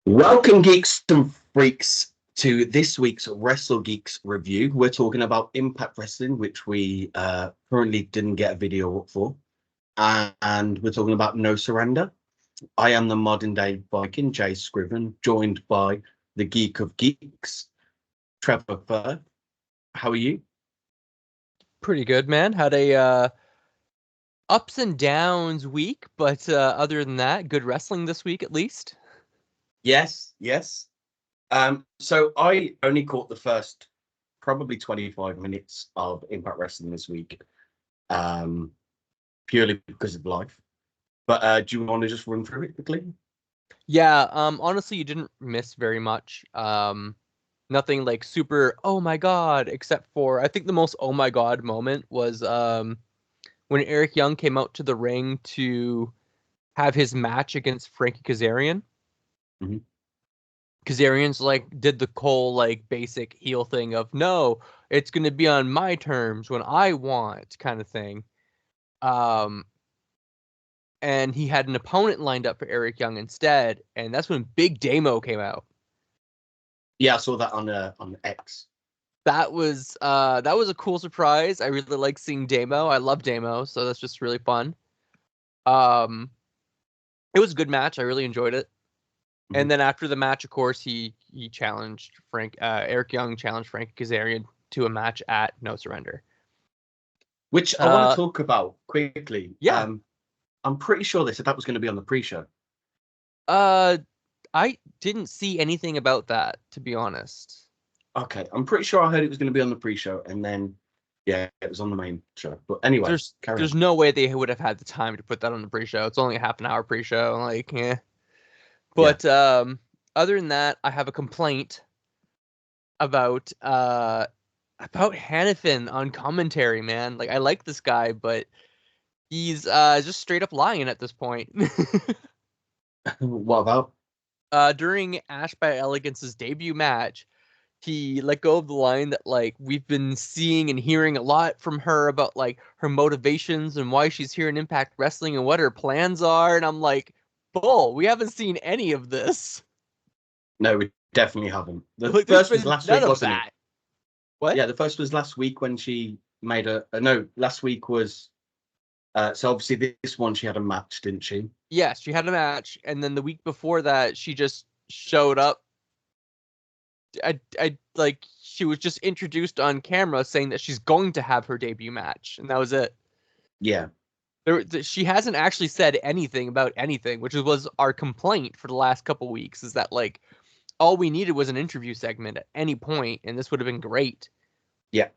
Welcome, geeks and freaks, to this week's Wrestle Geeks review. We're talking about Impact Wrestling, which we currently didn't get a video up for, and we're talking about No Surrender. I am the modern day Viking, Jay Scriven, joined by the Geek of Geeks, Trevor Firth. How are you? Pretty good, man. Had a ups and downs week, but other than that, good wrestling this week at least. Yes, yes. So I only caught the first probably 25 minutes of Impact Wrestling this week, um, purely because of life. But do you want to just run through it quickly? Yeah, honestly, you didn't miss very much. Nothing like super oh my god, except for I think the most oh my god moment was when Eric Young came out to the ring to have his match against Frankie Kazarian. Mhm. Kazarian's like did the whole like basic heel thing of no, it's gonna be on my terms when I want kind of thing. Um, and he had an opponent lined up for Eric Young instead, and that's when Big Damo came out. Yeah, I saw that on X. That was a cool surprise. I really like seeing Damo. I love Damo, so that's just really fun. Um, it was a good match. I really enjoyed it. Mhm. And then after the match, of course, he challenged Eric Young challenged Frank Kazarian to a match at No Surrender. Which I want to Uh, talk about quickly. yeah. I'm pretty sure they said that was going to be on the pre-show. Uh, I didn't see anything about that, to be honest. Okay, I'm pretty sure I heard it was going to be on the pre-show, and then yeah, it was on the main show. But anyway, there's carry there's on. no way they would have had the time to put that on the pre-show. It's only a half an hour pre-show. Like, yeah. Yeah, But other than that, I have a complaint about about Hannafin on commentary, man. Like, I like this guy, but he's just straight up lying at this point. what about? During Ash by Elegance's debut match, he let go of the line that like we've been seeing and hearing a lot from her about like her motivations and why she's here in Impact Wrestling and what her plans are. And I'm like, bull, we haven't seen any of this. No, we definitely haven't. The Like, there's first was been last none week, of wasn't it? that. What? Yeah, the first was last week when she made a no. Last week was so obviously this one she had a match, didn't she? Yes, she had a match, and then the week before that, she just showed up. I like she was just introduced on camera saying that she's going to have her debut match, and that was it. Yeah, She hasn't actually said anything about anything, which was our complaint for the last couple weeks. Is that like all we needed was an interview segment at any point, and this would have been great. yeah,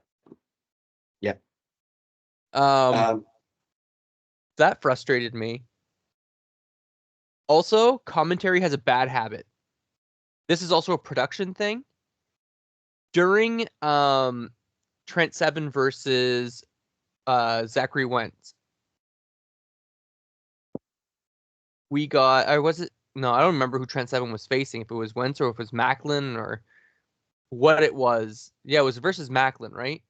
yeah. Um, Um, that frustrated me. Also, commentary has a bad habit. This is also a production thing. During Trent Seven versus Zachary Wentz, we got or was it no, I don't remember who Trent Seven was facing, if it was Wentz or if it was Macklin or what it was. Yeah, it was versus Macklin, right?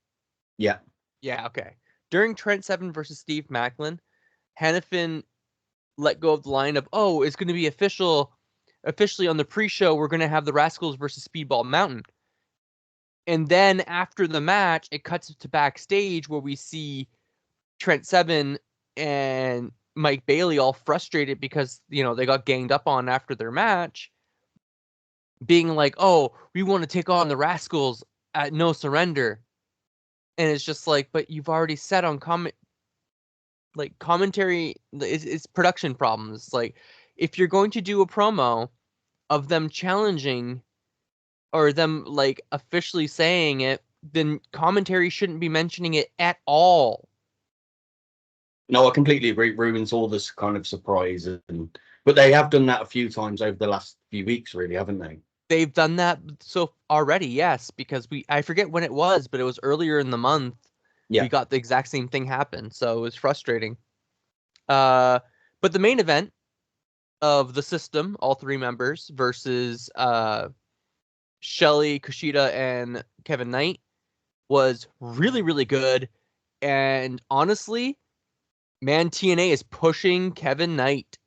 yeah, Yeah, okay. During Trent Seven versus Steve Macklin, Hannafin let go of the line of, oh, it's gonna be officially on the pre-show, we're gonna have the Rascals versus Speedball Mountain. And then after the match, it cuts to backstage where we see Trent Seven and Mike Bailey all frustrated because they got ganged up on after their match, being like, "Oh, we want to take on the Rascals at No Surrender," and it's just like, but you've already said on commentary, it's production problems. Like, if you're going to do a promo of them challenging or them like officially saying it, then commentary shouldn't be mentioning it at all. no, I completely agree. It ruins all this kind of surprise, and but they have done that a few times over the last few weeks, really, haven't they? They've done that so already, yes, because I forget when it was, but it was earlier in the month. We Yeah, got the exact same thing happen, so it was frustrating. Uh, but the main event of the system, all three members versus Shelly, Kushida, and Kevin Knight was really, really good. And honestly, man, TNA is pushing Kevin Knight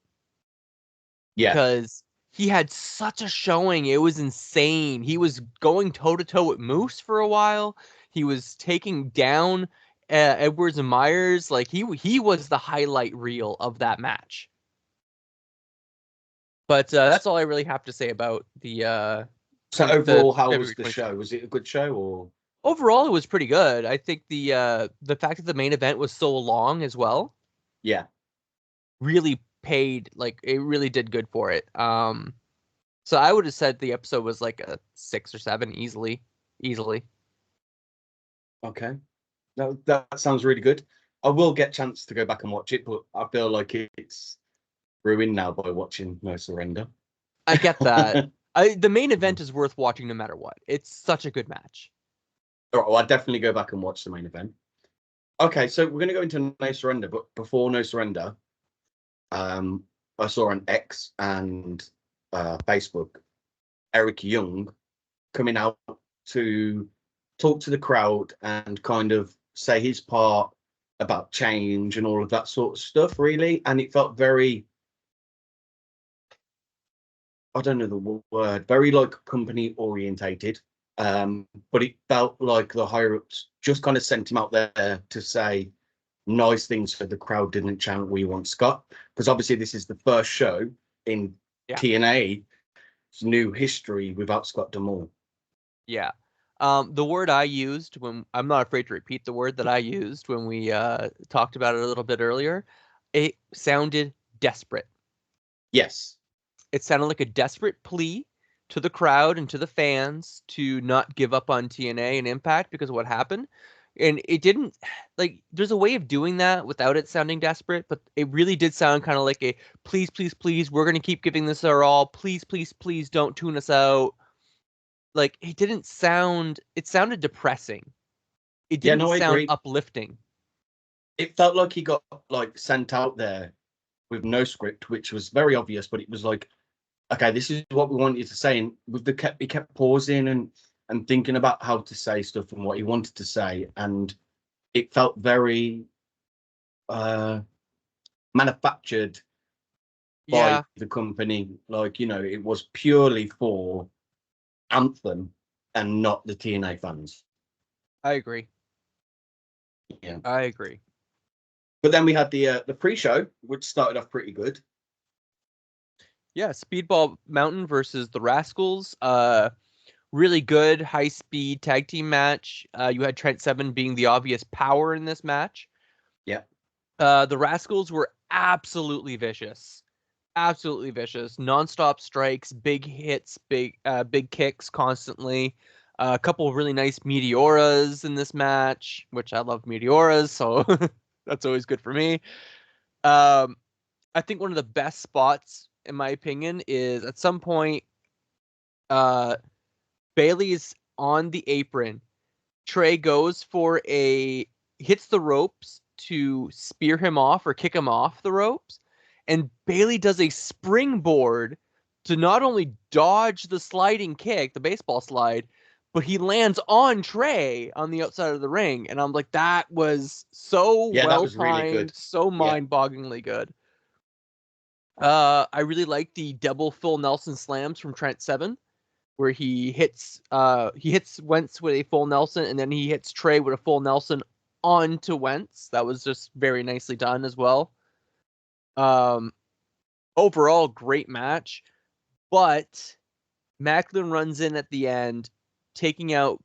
yeah, because he had such a showing. It was insane. He was going toe to toe with Moose for a while. He was taking down Edwards and Myers. Like he was the highlight reel of that match. But that's all I really have to say about the So the overall, how was February the 22nd. show? Was it a good show or? Overall, it was pretty good. I think the fact that the main event was so long as well Yeah. really paid, like it really did good for it. So I would have said the episode was like a 6 or 7 easily. Okay. No, that sounds really good. I will get a chance to go back and watch it, but I feel like it's ruined now by watching No Surrender. I get that. The main event is worth watching no matter what. It's such a good match. All right, well, I'll definitely go back and watch the main event. Okay, so we're going to go into No Surrender, but before No Surrender, I saw on X and Facebook Eric Young coming out to talk to the crowd and kind of say his part about change and all of that sort of stuff, really. And it felt very, I don't know the word, very like company orientated. But it felt like the higher ups just kind of sent him out there to say nice things so the crowd didn't chant "We want Scott," because obviously this is the first show in TNA's new history without Scott D'Amore. Yeah. The word I used when I'm not afraid to repeat the word that I used when we talked about it a little bit earlier. It sounded desperate. Yes. It sounded like a desperate plea to the crowd and to the fans to not give up on TNA and Impact because of what happened. And it didn't, like, there's a way of doing that without it sounding desperate, but it really did sound kind of like a please, please, please, we're going to keep giving this our all. Please, please, please don't tune us out. Like, it sounded depressing. It Yeah, didn't no, I sound agree. uplifting. It felt like he got like sent out there with no script, which was very obvious, but it was like, okay, this is what we want you to say. And with he kept pausing and thinking about how to say stuff and what he wanted to say. And it felt very manufactured by Yeah, the company. Like, it was purely for Anthem and not the TNA fans. I agree. Yeah. I agree. But then we had the pre-show, which started off pretty good. Yeah, Speedball Mountain versus the Rascals. Really good high speed tag team match. You had Trent Seven being the obvious power in this match. Yeah. The Rascals were absolutely vicious. Absolutely vicious. Non-stop strikes, big hits, big kicks constantly. A couple of really nice meteoras in this match, which I love meteoras, so that's always good for me. Um, I think one of the best spots, in my opinion, is at some point, uh, Bailey's on the apron. Trey goes for hits the ropes to spear him off or kick him off the ropes. And Bailey does a springboard to not only dodge the sliding kick, the baseball slide, but he lands on Trey on the outside of the ring. And I'm like, that was so Yeah, that well was really timed, good. so Yeah. mind-bogglingly good. I really like the double full Nelson slams from Trent Seven, where he hits Wentz with a full Nelson and then he hits Trey with a full Nelson onto Wentz. That was just very nicely done as well. Um, Overall, great match, but Macklin runs in at the end, taking out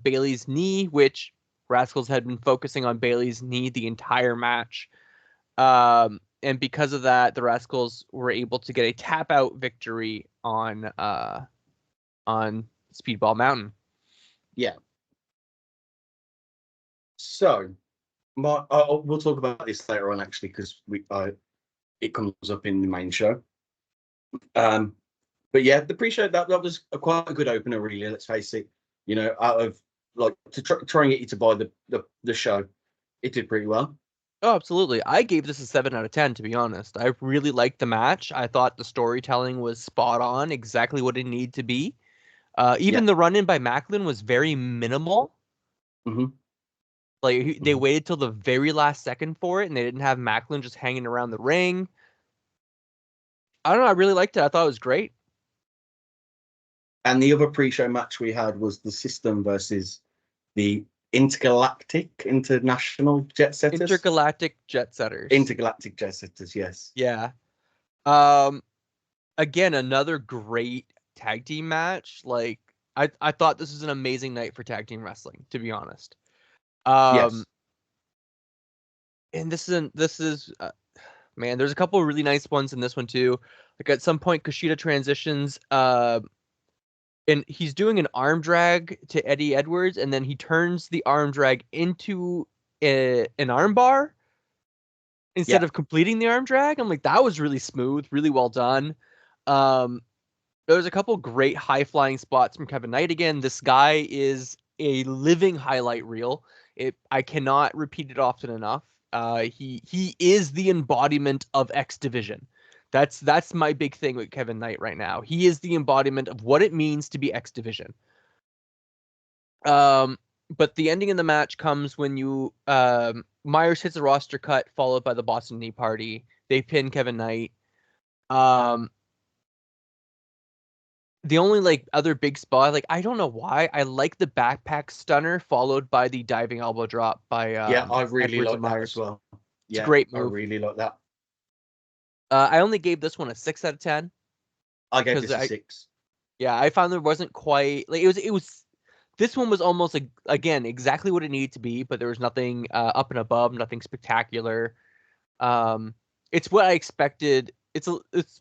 Bailey's knee, which Rascals had been focusing on Bailey's knee the entire match. And because of that, the Rascals were able to get a tap out victory on Speedball Mountain. Yeah. So we'll talk about this later on actually, because it comes up in the main show. But yeah, the pre-show that was quite a good opener, really. Let's face it. Out of like to try and get you to buy the show, it did pretty well. Oh, absolutely. I gave this a 7 out of 10, to be honest. I really liked the match. I thought the storytelling was spot on, exactly what it needed to be. Yeah. Even the run in by Macklin was very minimal. Mm-hmm. Like they Mm-hmm. waited till the very last second for it, and they didn't have Macklin just hanging around the ring. I don't know. I really liked it. I thought it was great. And the other pre-show match we had was the System versus the International Jet Setters. Intergalactic Jet Setters. Intergalactic Jet Setters, yes. Yeah. Again, another great tag team match. Like, I thought this was an amazing night for tag team wrestling, to be honest. Yes. And this is man, there's a couple of really nice ones in this one too. Like at some point, Kushida transitions, and he's doing an arm drag to Eddie Edwards, and then he turns the arm drag into an arm bar instead of completing the arm drag. I'm like, that was really smooth, really well done. There was a couple great high flying spots from Kevin Knight again. This guy is a living highlight reel. I cannot repeat it often enough. He is the embodiment of X Division. That's my big thing with Kevin Knight right now. He is the embodiment of what it means to be X Division. But the ending of the match comes when Myers hits a roster cut followed by the Boston Knee Party. They pin Kevin Knight. The only like other big spot, like I don't know why, I like the backpack stunner followed by the diving elbow drop by I really Edwards like that as well. It's a great move. I really like that. I only gave this one a 6 out of 10. I gave this a 6. Yeah, I found there wasn't quite like it was. This one was almost like, again, exactly what it needed to be, but there was nothing up and above, nothing spectacular. It's what I expected. It's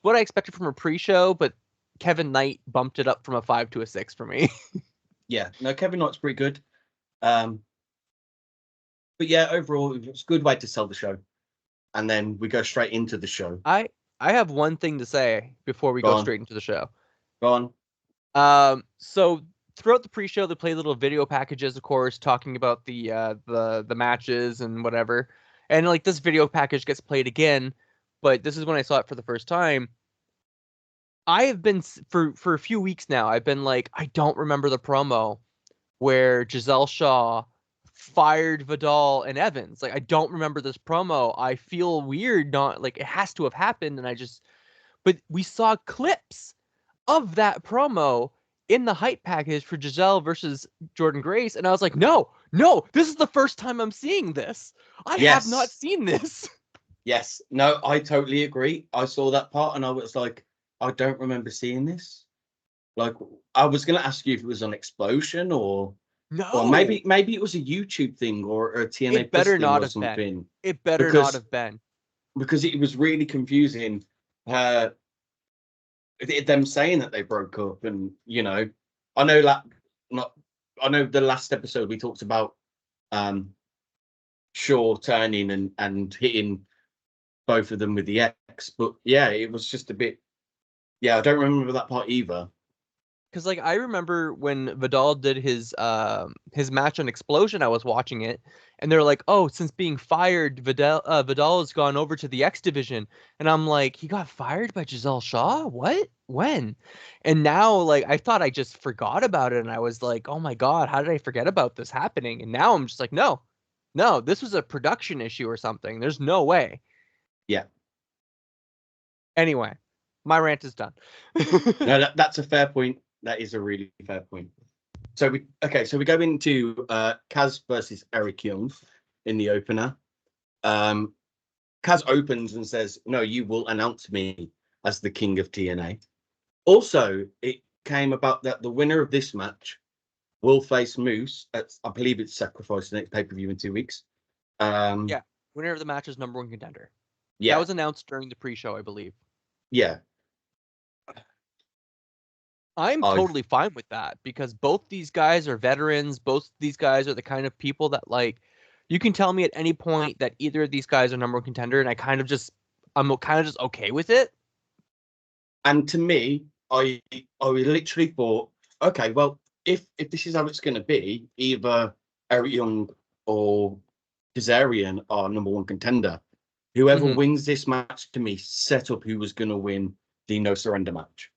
what I expected from a pre-show, but Kevin Knight bumped it up from a 5 to a 6 for me. Yeah, no, Kevin Knight's pretty good. But yeah, overall, it's a good way to sell the show. And then we go straight into the show. I have one thing to say before we go straight into the show. Go on. So throughout the pre-show, they play little video packages, of course, talking about the matches and whatever. And like this video package gets played again, but this is when I saw it for the first time. I have been for a few weeks now. I've been like, I don't remember the promo where Giselle Shaw fired Vidal and Evans. Like, I don't remember this promo. I feel weird, not like it has to have happened. But we saw clips of that promo in the hype package for Giselle versus Jordan Grace, and I was like, no, this is the first time I'm seeing this. I have not seen this. Yes, no, I totally agree. I saw that part and I was like, I don't remember seeing this. Like, I was going to ask you if it was an Explosion or maybe it was a YouTube thing or a TNA it better thing not or have something. Been. It better not have been. Because it was really confusing. Them saying that they broke up, and I know the last episode we talked about Shaw turning and hitting both of them with the X, but yeah, it was just a bit. Yeah, I don't remember that part either. Because like I remember when Vidal did his match on Explosion, I was watching it, and they're like, "Oh, since being fired, Vidal has gone over to the X Division," and I'm like, "He got fired by Giselle Shaw? What? When?" And now, like, I thought I just forgot about it, and I was like, "Oh my God, how did I forget about this happening?" And now I'm just like, "No, this was a production issue or something. There's no way." Yeah. Anyway, my rant is done. No, that's a fair point. That is a really fair point. So we go into Kaz versus Eric Young in the opener. Kaz opens and says, "No, you will announce me as the king of TNA." Also, it came about that the winner of this match will face Moose at, I believe it's Sacrifice, the next pay-per-view in 2 weeks. Yeah, winner of the match is number 1 contender. Yeah, that was announced during the pre-show, I believe. Yeah. I'm totally fine with that because both these guys are veterans. Both these guys are the kind of people that, like, you can tell me at any point that either of these guys are number 1 contender, and I'm kind of just okay with it. And to me, I literally thought, okay, well, if this is how it's going to be, either Eric Young or Kazarian are number 1 contender. Whoever wins this match, to me, set up who was going to win the No Surrender match.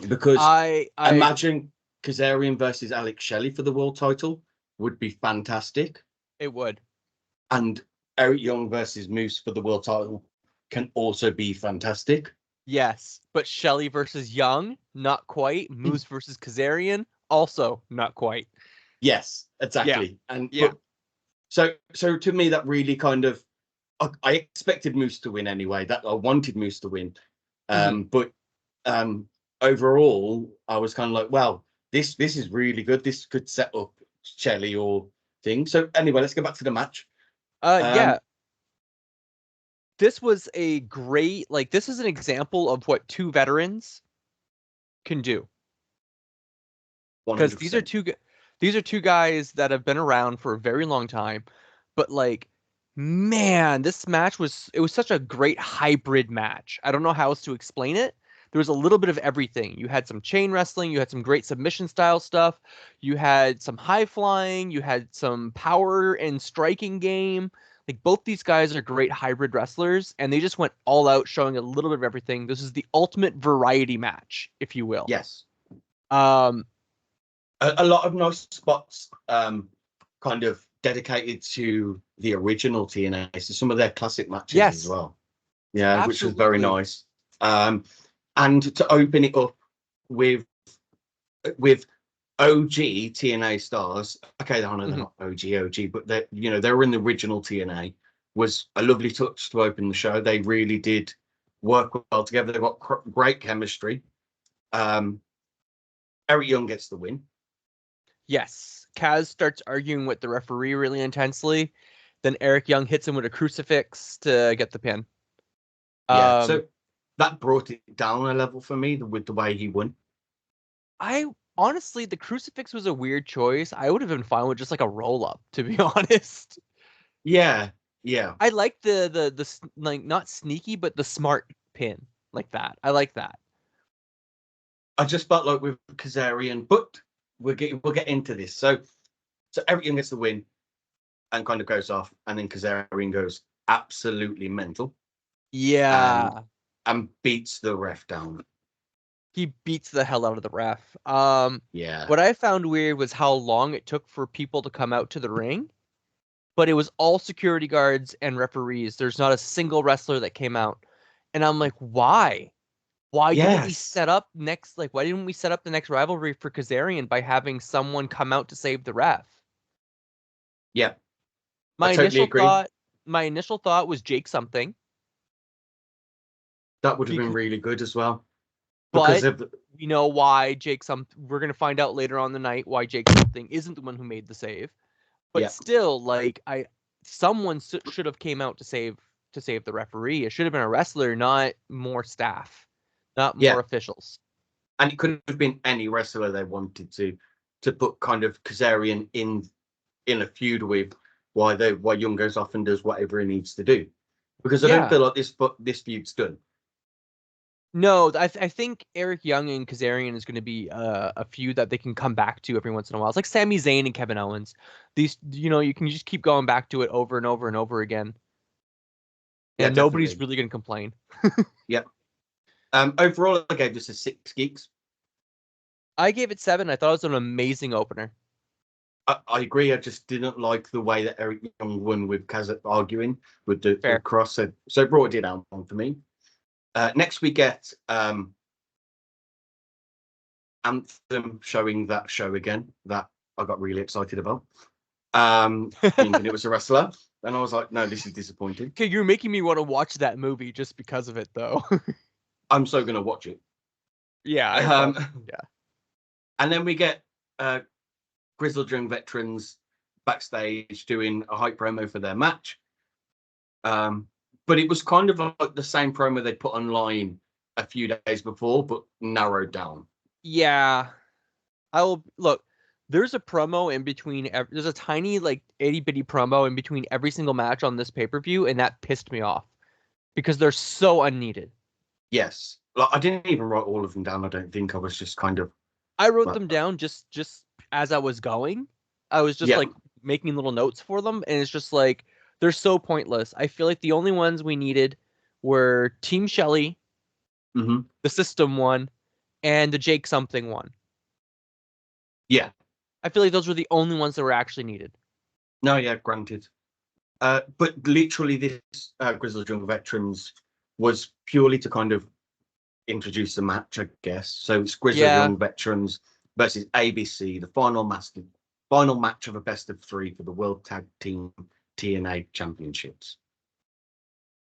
Because I imagine Kazarian versus Alex Shelley for the world title would be fantastic. It would. And Eric Young versus Moose for the world title can also be fantastic. Yes, but Shelley versus Young, not quite. Moose versus Kazarian, also not quite. Yes, Yeah, exactly. And yeah. but so to me that really kind of I expected Moose to win anyway. That I wanted Moose to win. Mhm. But overall, I was kind of like, well, this is really good. This could set up Shelley or thing. So anyway, let's go back to the match. Yeah. Um, This was a great, like, this is an example of what two veterans can do. Because these are 100%. two guys that have been around for a very long time, but like, man, this match was such a great hybrid match. I don't know how else to explain it. There was a little bit of everything. You had some chain wrestling, you had some great submission style stuff, you had some high flying, you had some power and striking game. Like, both these guys are great hybrid wrestlers, and they just went all out, showing a little bit of everything. This is the ultimate variety match, if you will. Yes. Um, A lot of nice spots, kind of dedicated to the original TNA. So some of their classic matches as yes, well. Yeah, which was very absolutely. nice. And to open it up with with OG TNA stars. Okay, I know they're Mhm. not OG, but they were in the original TNA. Was a lovely touch to open the show. They really did work well together. They've got great chemistry. Um, Eric Young gets the win. Yes. Kaz starts arguing with the referee really intensely. Then Eric Young hits him with a crucifix to get the pin. Yeah, Um, so that brought it down a level for me with the way he won. I honestly, the crucifix was a weird choice. I would have been fine with just like a roll up, to be honest. Yeah, yeah. I like like, not sneaky, but the smart pin like that. I like that. I just felt like with Kazarian, but we'll get into this. So Eric Young gets the win and kind of goes off, and then Kazarian goes absolutely mental and Yeah. beats the ref down. He beats the hell out of the ref. Yeah, What I found weird was how long it took for people to come out to the ring, but it was all security guards and referees. There's not a single wrestler that came out. And I'm like, why? Why didn't we yes, set up next, like, why didn't we set up the next rivalry for Kazarian by having someone come out to save the ref? yeah. I My totally initial agree. thought, my initial thought was Jake something, That would have been because, really good as well because but of we know why we're gonna find out later on the night why Jake something isn't the one who made the save. But yeah, still, like, someone should have came out to save the referee. It should have been a wrestler, not more staff, not more yeah. officials. And it could have been any wrestler they wanted to put kind of Kazarian in a feud with why Young goes off and does whatever he needs to do. Because I don't Yeah. feel like this feud's done. No, I think Eric Young and Kazarian is going to be a feud that they can come back to every once in a while. It's like Sami Zayn and Kevin Owens. These, you can just keep going back to it over and over and over again, Yeah, and nobody's definitely. really going to complain. Yeah. Overall, I gave this a 6 geeks. I gave it 7. I thought it was an amazing opener. I agree. I just didn't like the way that Eric Young won with Kaz arguing with the Fair. cross. So it brought it down for me. Next, we get Anthem showing that show again that I got really excited about. Thinking it was a wrestler. And I was like, no, this is disappointing. Okay, you're making me want to watch that movie just because of it, though. I'm so going to watch it. Yeah, I Um, probably. Yeah. and then we get Grizzled Young veterans backstage doing a hype promo for their match. But it was kind of like the same promo they put online a few days before, but narrowed down. Yeah. I will look. There's a promo in between. There's a tiny, like, itty bitty promo in between every single match on this pay per view, and that pissed me off because they're so unneeded. Yes. Like I didn't even write all of them down. I don't think I was just kind of I wrote like, them down just as I was going. I was just yeah. like making little notes for them, and it's just like they're so pointless. I feel like the only ones we needed were Team Shelly, Hmm. the System one, and the Jake something one. Yeah. I feel like those were the only ones that were actually needed. No, yeah, granted. But literally, this Grizzled Young Veterans was purely to kind of introduce the match, I guess. So it's Grizzled Yeah, Young Veterans versus ABC, the final match of a best of 3 for the World Tag Team TNA Championships.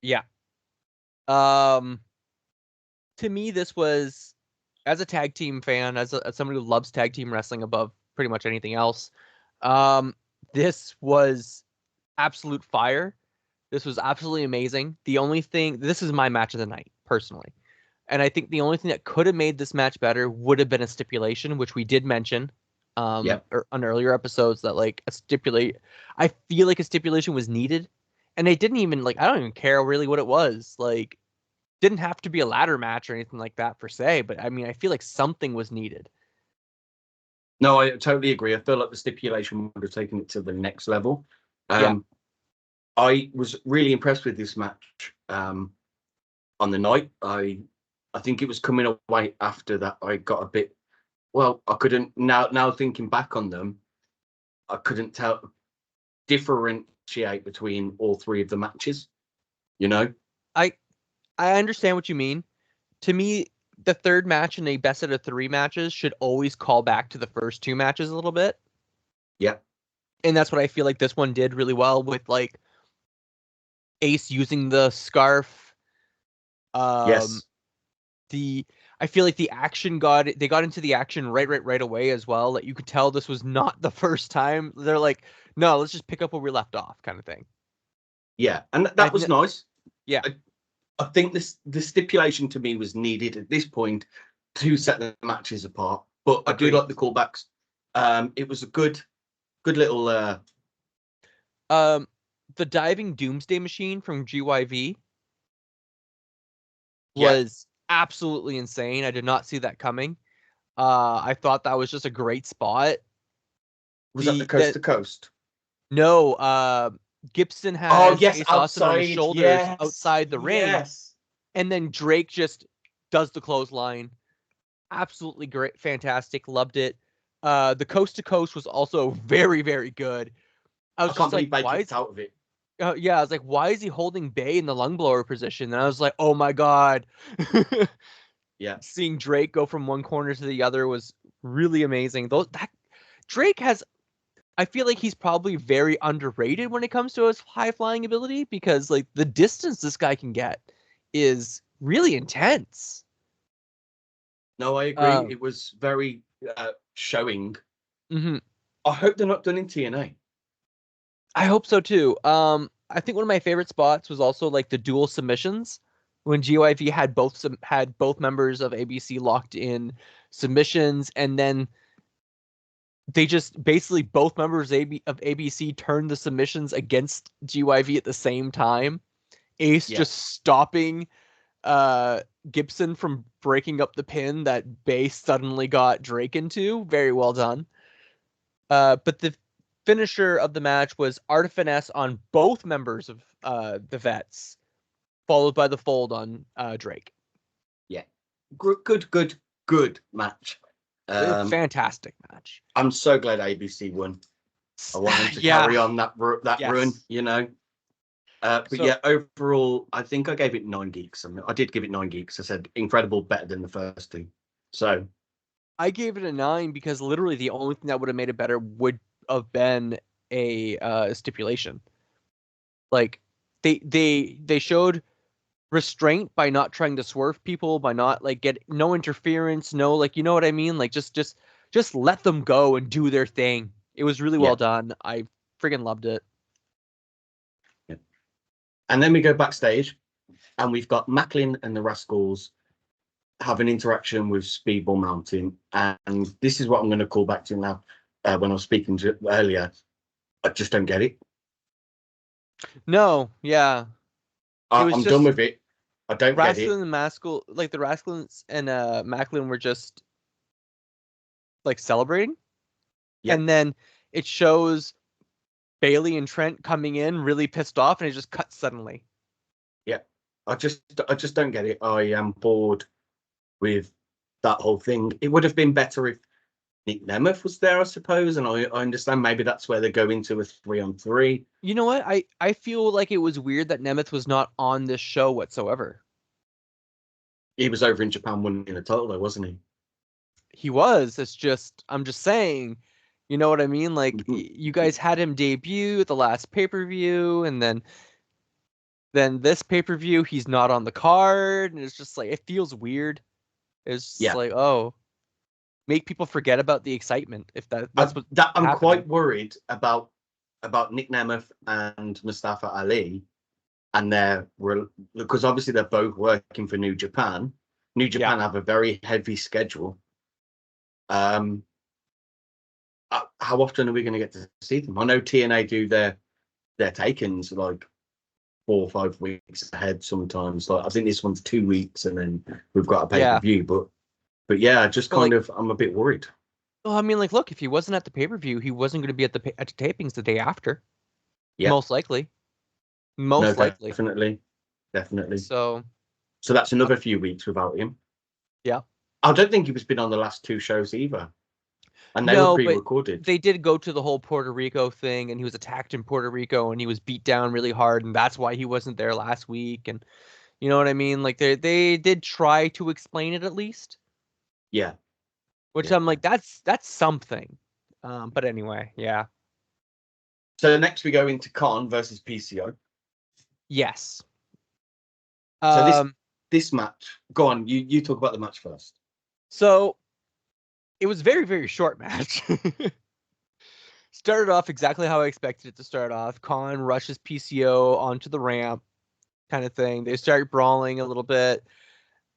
yeah. To me, this was, as a tag team fan, as somebody who loves tag team wrestling above pretty much anything else, this was absolute fire. This was absolutely amazing. The only thing, this is my match of the night, personally. And I think the only thing that could have made this match better would have been a stipulation, which we did mention Yep. on earlier episodes, that like I feel like a stipulation was needed. And they didn't even like, I don't even care really what it was. Like, didn't have to be a ladder match or anything like that per se, but I mean, I feel like something was needed. No, I totally agree. I feel like the stipulation would have taken it to the next level. Yeah. I was really impressed with this match on the night. I think it was coming away after that. I got a bit, well, I couldn't, now thinking back on them, I couldn't differentiate between all 3 of the matches, you know? I I understand what you mean. To me, the third match in a best out of 3 matches should always call back to the first 2 matches a little bit. Yeah. And that's what I feel like this one did really well, with like Ace using the scarf. Um, Yes. I feel like the action they got into the action right away as well. Like, you could tell this was not the first time. They're like, no, let's just pick up where we left off, kind of thing. Yeah. And And I that think was nice. yeah, I think the stipulation to me was needed at this point to set the matches apart. But I do agreed. like the callbacks. It was a good little Um, the diving Doomsday Machine from GYV yeah. was absolutely insane. I did not see that coming. I thought that was just a great spot. Was that the The coast that to coast? No, Gibson Oh has yes, Ace Austin on his outside. shoulders Yes. outside the ring, Yes. and then Drake just does the clothesline. Absolutely great, fantastic, loved it. The coast to coast was also very good. I I was can't just like, believe they why kicked is out of it. yeah, I was like, why is he holding Bay in the lung blower position? And I was like, oh my god. Yeah. Seeing Drake go from one corner to the other was really amazing. Drake has, I feel like he's probably very underrated when it comes to his high flying ability, because like the distance this guy can get is really intense. No, I agree. Um, It was very showing. mhm. I hope they're not done in TNA. I hope so too. I think one of my favorite spots was also like the dual submissions when GYV had both members of ABC locked in submissions, and then they just basically both members of ABC turned the submissions against GYV at the same time. Ace Yeah. just stopping uh Gibson from breaking up the pin that Bay suddenly got Drake into. Very well done. But the finisher of the match was Art of Finesse on both members of the Vets, followed by the fold on Drake. Yeah. Good match. Fantastic match. I'm so glad ABC won. I want them to Yeah. carry on that run, Yes. you know. But So yeah, overall, I think I gave it 9 geeks. I did give it 9 geeks. I said incredible, better than the first two. So I gave it a 9 because literally the only thing that would have made it better would have been a stipulation. Like, they showed restraint by not trying to swerve people, by not like get no interference, no, like, you know what I mean? Like, just let them go and do their thing. It was really yeah, well done. I friggin' loved it. yeah. And then we go backstage, and we've got Macklin and the Rascals have an interaction with Speedball Mountain, and this is what I'm going to call back to now. When I was speaking to earlier, I just don't get it. No, yeah. It was I'm done just with it. I don't get it. Rascalin and Maskell, like the Rascalins and Macklin were just like celebrating. Yeah, And then it shows Bailey and Trent coming in really pissed off, and it just cuts suddenly. yeah. I just don't get it. I am bored with that whole thing. It would have been better if Nick Nemeth was there, I suppose, and I understand maybe that's where they go into a 3-on-3. You know what? I feel like it was weird that Nemeth was not on this show whatsoever. He was over in Japan winning the title, though, wasn't he? He was. I'm just saying, you know what I mean? Like, you guys had him debut at the last pay-per-view, and then this pay-per-view, he's not on the card, and it's just like, it feels weird. It's just Yeah. like, oh, make people forget about the excitement, if that's what's I'm happening. quite worried about Nick Nemeth and Mustafa Ali, and because obviously they're both working for New Japan. New Japan have a very heavy schedule. How often are we going to get to see them? I know TNA do their take-ins like 4 or 5 weeks ahead sometimes. Like I think this one's 2 weeks, and then we've got a pay-per-view. But yeah, just But, like, I'm a bit worried. well, I mean, like, look, if he wasn't at the pay-per-view, he wasn't going to be at the tapings the day after. Yeah, Most likely. no, Most likely. definitely. So That's another few weeks without him. yeah. I don't think he was been on the last 2 shows either, and they were No, but pre-recorded. they did go to the whole Puerto Rico thing, and he was attacked in Puerto Rico, and he was beat down really hard, and that's why he wasn't there last week. And you know what I mean? Like, they did try to explain it at least, Yeah, which yeah. I'm like, that's something. But anyway, yeah. So next we go into Khan versus PCO. Yes. So this match, go on. You talk about the match first. So it was very, very short match. Started off exactly how I expected it to start off. Khan rushes PCO onto the ramp, kind of thing. They start brawling a little bit.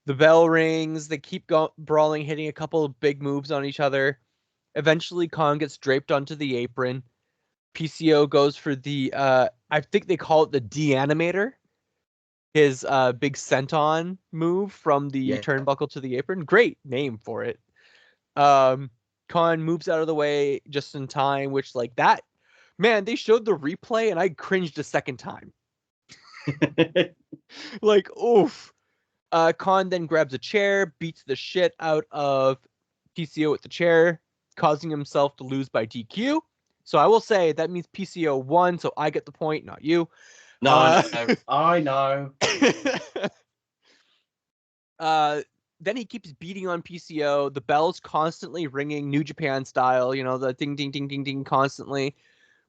The bell rings. They keep brawling, hitting a couple of big moves on each other. Eventually, Khan gets draped onto the apron. PCO goes for the, I think they call it the de-animator. His big senton move from the Yeah. turnbuckle to the apron. Great name for it. Khan moves out of the way just in time, which, like, that, man, they showed the replay and I cringed a second time. Like, oof. Khan then grabs a chair, beats the shit out of PCO with the chair, causing himself to lose by DQ. So I will say that means PCO won, so I get the point, not you. No, I know. Then he keeps beating on PCO. The bell's constantly ringing, New Japan style, you know, the ding, ding, ding, ding, ding constantly,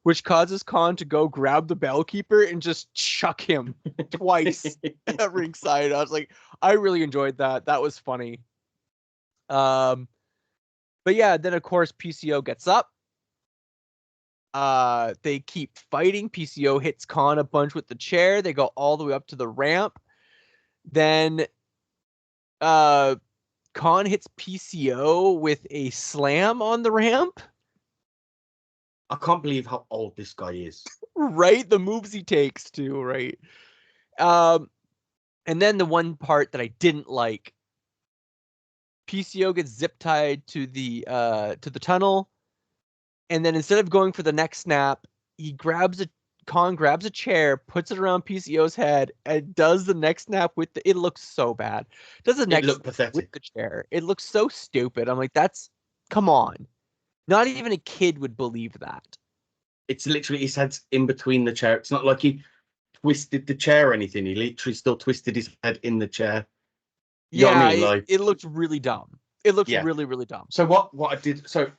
which causes Khan to go grab the bell keeper and just chuck him twice at ringside. I was like, I really enjoyed that. That was funny. But yeah, then of course PCO gets up. They keep fighting. PCO hits Khan a bunch with the chair. They go all the way up to the ramp. Then Khan hits PCO with a slam on the ramp. I can't believe how old this guy is. Right? The moves he takes too, right? And then the one part that I didn't like, PCO gets zip tied to the tunnel, and then instead of going for the neck snap, Khan grabs a chair, puts it around PCO's head, and does the neck snap with it looks so bad. Does the neck snap pathetic with the chair. It looks so stupid. I'm like, come on. Not even a kid would believe that. It's literally his head's in between the chair. It's not like he twisted the chair or anything. He literally still twisted his head in the chair. You know what I mean? It looked really dumb. It looks really, really dumb. So what I did, so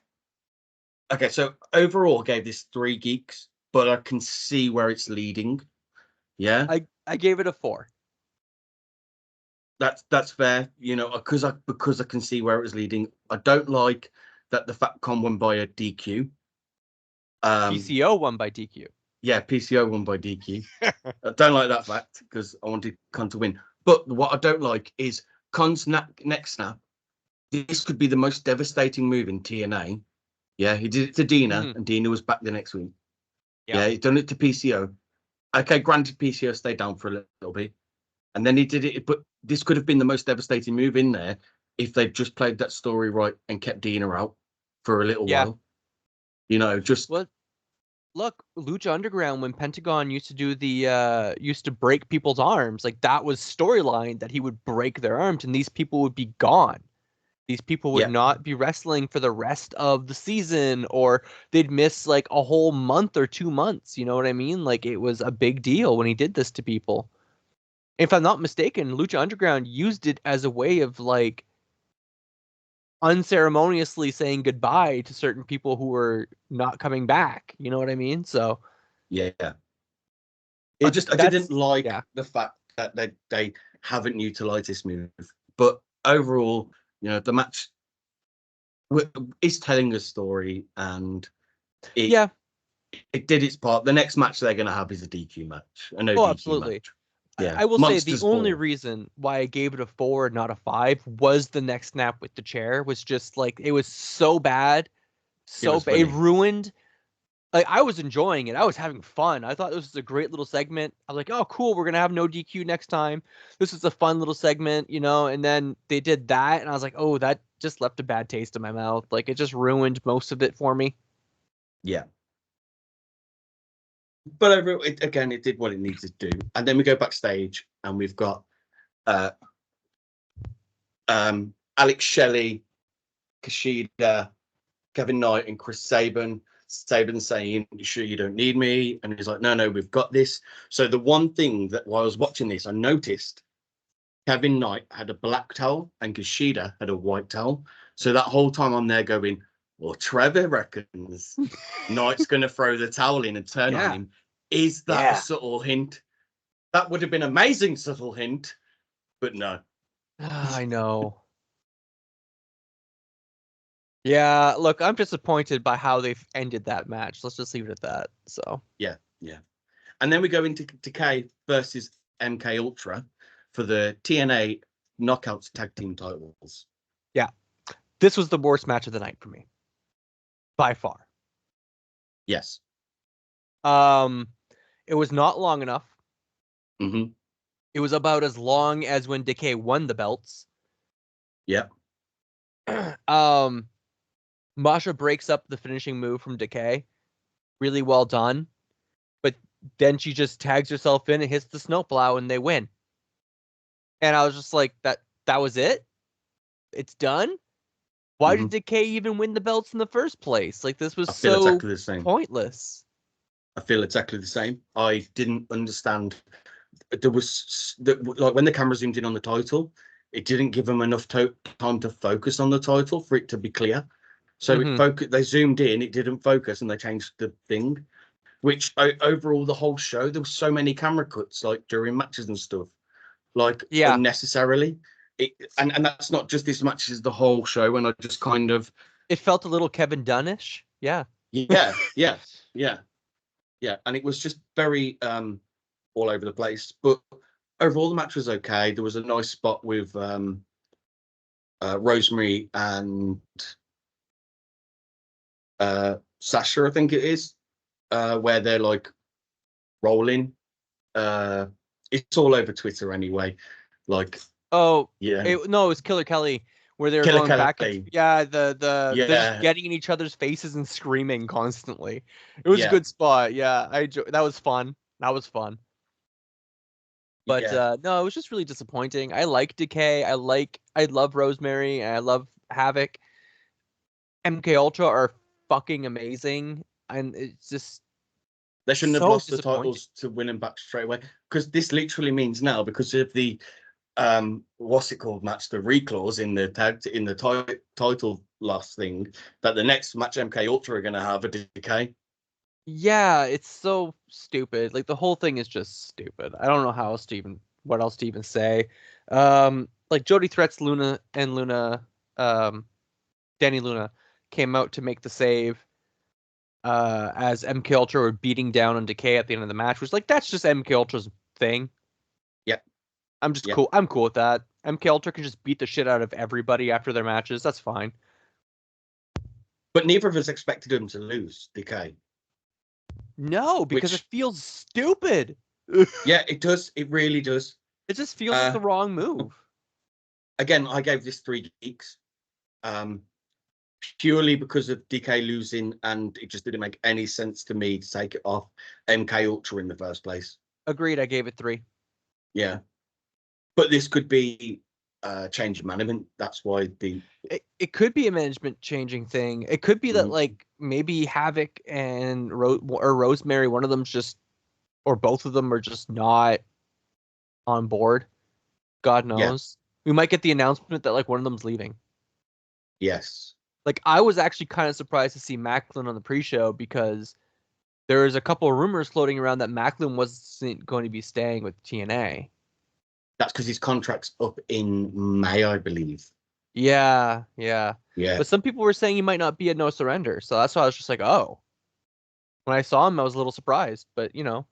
overall I gave this 3 geeks, but I can see where it's leading. Yeah. I gave it a 4. That's fair, you know, because I can see where it was leading. I don't like that the Fatcom won by a DQ. PCO won by DQ. Yeah, PCO won by DQ. I don't like that fact because I wanted Con to win. But what I don't like is Con's neck snap. This could be the most devastating move in TNA. Yeah, he did it to Dina, and Dina was back the next week. Yeah, he done it to PCO. Okay, granted, PCO stayed down for a little bit, and then he did it. But this could have been the most devastating move in there if they'd just played that story right and kept Dina out for a little while. You know, just look, Lucha Underground, when Pentagon used to do the used to break people's arms, like, that was storyline, that he would break their arms and these people would be gone. These people would not be wrestling for the rest of the season, or they'd miss like a whole month or 2 months. You know what I mean? Like, it was a big deal when he did this to people. If I'm not mistaken, Lucha Underground used it as a way of like unceremoniously saying goodbye to certain people who were not coming back. You know what I mean? So Yeah. I didn't that's like yeah. the fact that they haven't utilized this move. But overall, the match is telling a story, and it Yeah. it did its part. The next match they're gonna have is a DQ match, a no Oh, DQ absolutely. match. Yeah. I will say the Monsters only Ball. reason why I gave it a 4, not a 5, was the next snap with the chair. Was just like it was so bad, It so was bad. It funny. ruined. Like I was enjoying it. I was having fun. I thought this was a great little segment. I was like, oh, cool. We're gonna have no DQ next time. This is a fun little segment, you know. And then they did that, and I was like, oh, that just left a bad taste in my mouth. Like it just ruined most of it for me. Yeah. But overall, again, it did what it needed to do. And then we go backstage, and we've got uh Alex Shelley, Kushida, Kevin Knight, and Chris Sabin. Sabin saying, "You sure you don't need me?" And he's like, "No, we've got this." So the one thing that while I was watching this, I noticed Kevin Knight had a black towel and Kushida had a white towel. So that whole time I'm there going, well, Trevor reckons Knight's going to throw the towel in and turn on Yeah. him. Is that a Yeah. subtle hint? That would have been an amazing subtle hint, but no. I know. Yeah, look, I'm disappointed by how they've ended that match. Let's just leave it at that. So, Yeah. And then we go into Decay versus MK Ultra for the TNA Knockouts Tag Team titles. yeah, this was the worst match of the night for me, by far. Yes. Um, it was not long enough. Mm-hmm. It was about as long as when Decay won the belts. Yeah. um, Masha breaks up the finishing move from Decay. Really well done. But then she just tags herself in and hits the snowplow and they win. And I was just like, that was it? It's done? Why Mm-hmm. did Decay even win the belts in the first place? Like this was I feel so exactly the same. pointless. I feel exactly the same. I didn't understand. There was like when the camera zoomed in on the title, it didn't give them enough time to focus on the title for it to be clear. So Mm-hmm. they zoomed in, it didn't focus, and they changed the thing. Which overall, the whole show, there were so many camera cuts, like during matches and stuff, like Yeah, unnecessarily. And that's not just this match; is the whole show. And I just kind of, it felt a little Kevin Dunnish. Yeah. yeah, and it was just very all over the place. But overall, the match was okay. There was a nice spot with Rosemary and Sasha, I think it is, where they're like rolling. Uh, it's all over Twitter anyway. Like, Oh, yeah, no, it was Killer Kelly where they were Killer going back and Kelly. yeah, they're just Yeah, getting in each other's faces and screaming constantly. It was a yeah, good spot. Yeah, that was fun. That was fun. But yeah. no, it was just really disappointing. I like Decay. I love Rosemary and I love Havoc. MK Ultra are fucking amazing, and it's just They shouldn't have so lost the disappointing. titles to win them back straight away, because this literally means now, because of the what's it called match, the reclaws in the title last thing, that the next match MK Ultra are going to have a Decay. Yeah, it's so stupid. Like the whole thing is just stupid. I don't know how else to even what else to even say. Like Jody threats Luna and Luna, um, Danny Luna came out to make the save. As MK Ultra were beating down on Decay at the end of the match, was like that's just MK Ultra's thing. Yeah, I'm just yeah. cool. I'm cool with that. MK Ultra can just beat the shit out of everybody after their matches. That's fine. But neither of us expected them to lose Decay. No, because it Which, feels stupid. yeah, it does. It really does. It just feels like Uh, the wrong move. Again, I gave this 3 geeks. Um, Purely because of DK losing, and it just didn't make any sense to me to take it off MK Ultra in the first place. Agreed. I gave it 3. Yeah, but this could be change of management. That's why It could be a management changing thing. It could be that Mhm. like maybe Havoc and or Rosemary, one of them's just or both of them are just not on board. God Yeah. knows. We might get the announcement that like one of them's leaving. Yes. Like I was actually kind of surprised to see Macklin on the pre-show because there was a couple of rumors floating around that Macklin wasn't going to be staying with TNA. That's because his contract's up in May, I believe. Yeah, yeah. Yeah. But some people were saying he might not be at No Surrender, so that's why I was just like, oh. When I saw him, I was a little surprised, but you know.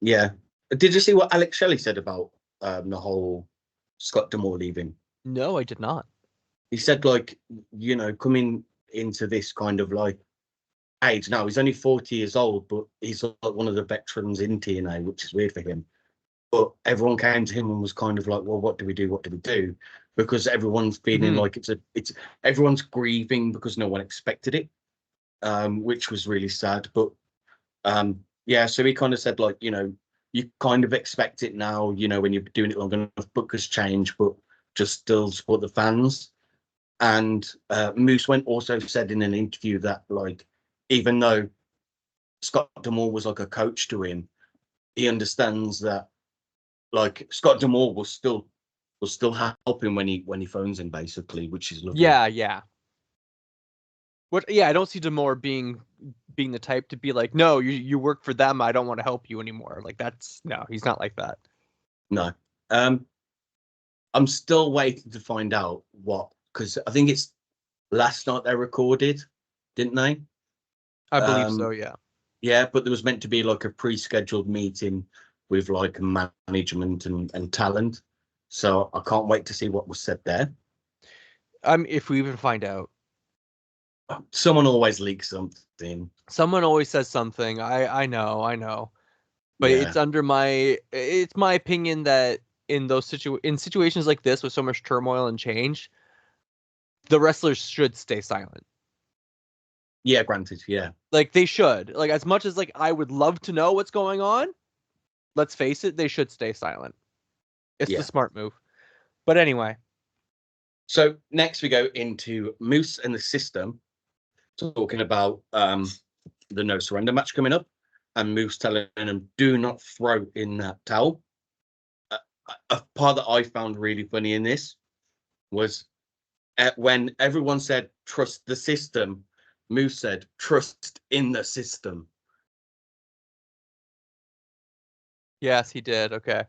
Yeah. Did you see what Alex Shelley said about the whole Scott D'Amore leaving? No, I did not. He said, like, coming into this kind of like age now, he's only 40 years old, but he's like one of the veterans in TNA, which is weird for him. But everyone came to him and was kind of like, well, what do we do? What do we do? Because everyone's feeling like it's everyone's grieving because no one expected it, which was really sad. But yeah, so he kind of said, like, you kind of expect it now, when you're doing it long enough, bookers change, but just still support the fans. And Moose went also said in an interview that, like, even though Scott D'Amore was like a coach to him, he understands that, like, Scott D'Amore will still help him when he phones him, basically, which is lovely. Yeah, yeah. Yeah, I don't see D'Amore being the type to be like, no, you work for them, I don't want to help you anymore. Like no, he's not like that. No. I'm still waiting to find out what, because I think it's last night they recorded, didn't they? I believe so, yeah. Yeah, but there was meant to be like a pre-scheduled meeting with like management and talent. So I can't wait to see what was said there. If we even find out. Someone always leaks something. Someone always says something. I know. But Yeah. it's my opinion that in situations like this with so much turmoil and change, the wrestlers should stay silent. Yeah, granted, yeah. Like they should. Like as much as like I would love to know what's going on, let's face it, they should stay silent. It's the smart move. But anyway. So next we go into Moose and the System, talking about the No Surrender match coming up, and Moose telling him, do not throw in that towel. A part that I found really funny in this was when everyone said, trust the system, Moose said, trust in the system. Yes, he did. Okay.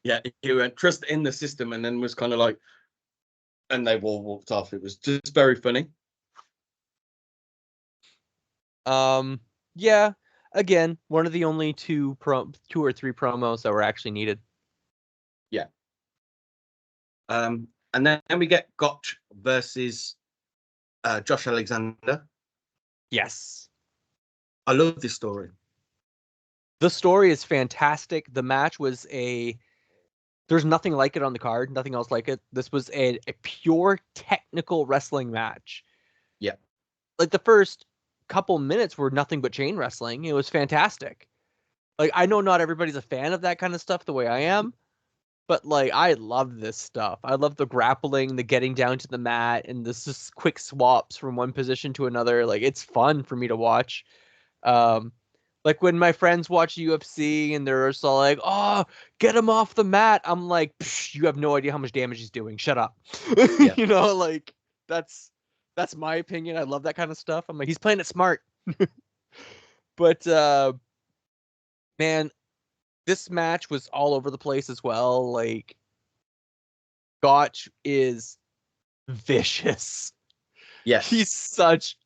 Yeah, he went, trust in the system, and then was kind of like, and they all walked off. It was just very funny. Yeah. Again, one of the only two or three promos that were actually needed. Yeah. And then we get Gotch versus Josh Alexander. Yes. I love this story. The story is fantastic. The match was there's nothing like it on the card, nothing else like it. This was a pure technical wrestling match. Yeah. Like the first couple minutes were nothing but chain wrestling. It was fantastic. Like I know not everybody's a fan of that kind of stuff the way I am, but like I love this stuff. I love the grappling, the getting down to the mat, and this just quick swaps from one position to another. Like it's fun for me to watch. Like when my friends watch UFC and they're just all like, "Oh, get him off the mat." I'm like, "You have no idea how much damage he's doing. Shut up." Yeah. Like that's my opinion. I love that kind of stuff. I'm like, he's playing it smart. But man, this match was all over the place as well. Like Gotch is vicious. Yes. He's such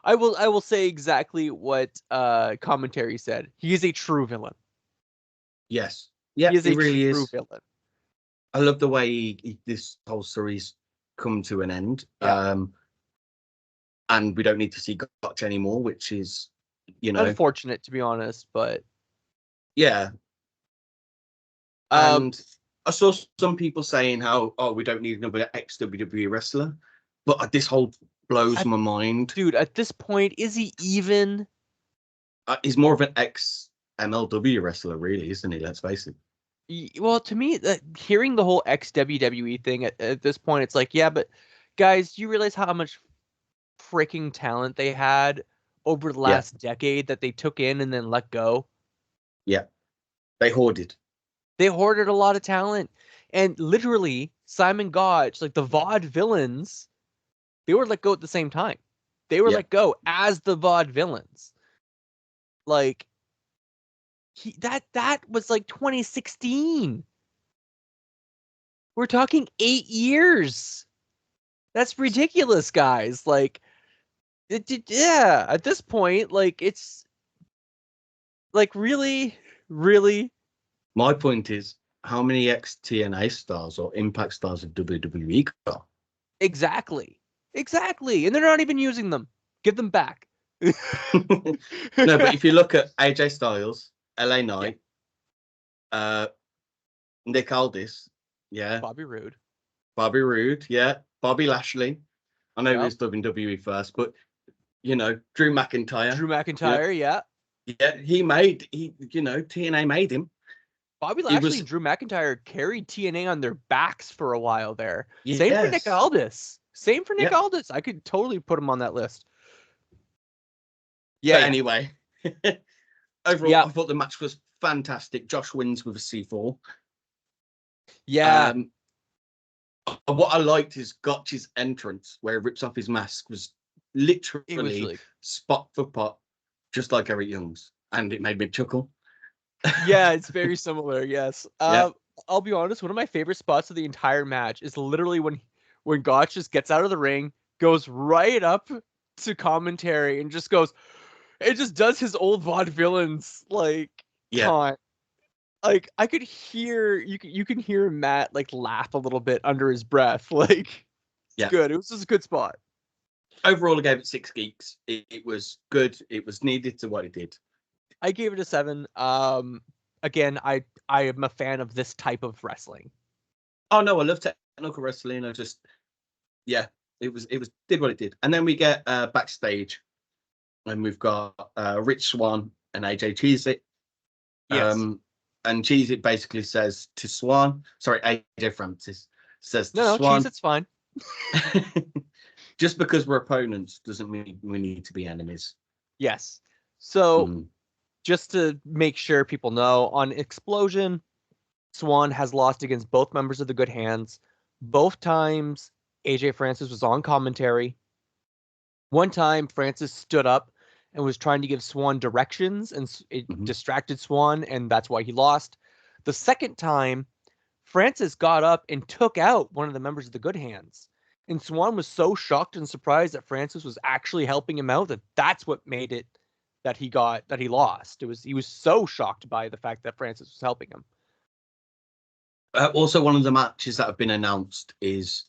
I will say exactly what commentary said. He is a true villain. Yes. Yeah, He is a really true is. villain. I love the way this whole series come to an end. Yeah. And we don't need to see Gotch anymore, which is, Unfortunate to be honest, but yeah. And I saw some people saying how, we don't need another ex-WWE wrestler, but this whole blows my mind. Dude, at this point, is he even? He's more of an ex-MLW wrestler, really, isn't he? Let's face it. Well, to me, hearing the whole ex WWE thing at this point, it's like, yeah, but guys, do you realize how much freaking talent they had over the last decade that they took in and then let go? Yeah. They hoarded. They hoarded a lot of talent. And literally, Simon Gotch, like the VOD villains, they were let go at the same time. They were let go as the VOD villains. Like, that was like 2016. We're talking 8 years. That's ridiculous, guys. Like, yeah, at this point, like, it's like, really, really. My point is, how many ex-TNA stars or Impact stars have WWE got? Exactly. And they're not even using them. Give them back. No, but if you look at AJ Styles, LA Knight, Nick Aldis, Bobby Roode, Bobby Lashley. I know he Yep. was WWE first, but you know, Drew McIntyre. yeah. TNA made him. Bobby He Lashley was- and Drew McIntyre carried TNA on their backs for a while there. Same for Nick Yes. Aldis. Yep. Aldis. I could totally put him on that list. But anyway, overall, Yeah. I thought the match was fantastic. Josh wins with a C4. Yeah. What I liked is Gotch's entrance, where he rips off his mask, was literally It was really... spot for pot, just like Eric Young's, and it made me chuckle. Yeah, it's very similar. Yes. Yeah. I'll be honest. One of my favorite spots of the entire match is literally when Gotch just gets out of the ring, goes right up to commentary, and just goes. It just does his old vaudevillains like taunt. Like, I could hear you can hear Matt like laugh a little bit under his breath. Like, it's good. It was just a good spot. Overall, I gave it 6 geeks. It was good. It was needed to what it did. I gave it a 7. Again, I am a fan of this type of wrestling. Oh no, I love technical wrestling. I just, it was did what it did. And then we get backstage, and we've got Rich Swann and AJ Cheez-It. Yes. And Cheez-It basically says to Swann, sorry, AJ Francis says to No, Swann, Cheez-It's fine. Just because we're opponents doesn't mean we need to be enemies. Yes. So just to make sure people know, on Explosion, Swann has lost against both members of the Good Hands. Both times, AJ Francis was on commentary. One time, Francis stood up and was trying to give Swann directions, and it distracted Swann, and that's why he lost. The second time, Francis got up and took out one of the members of the Good Hands. And Swann was so shocked and surprised that Francis was actually helping him out that's what made it that he lost. He was so shocked by the fact that Francis was helping him. Also, one of the matches that have been announced is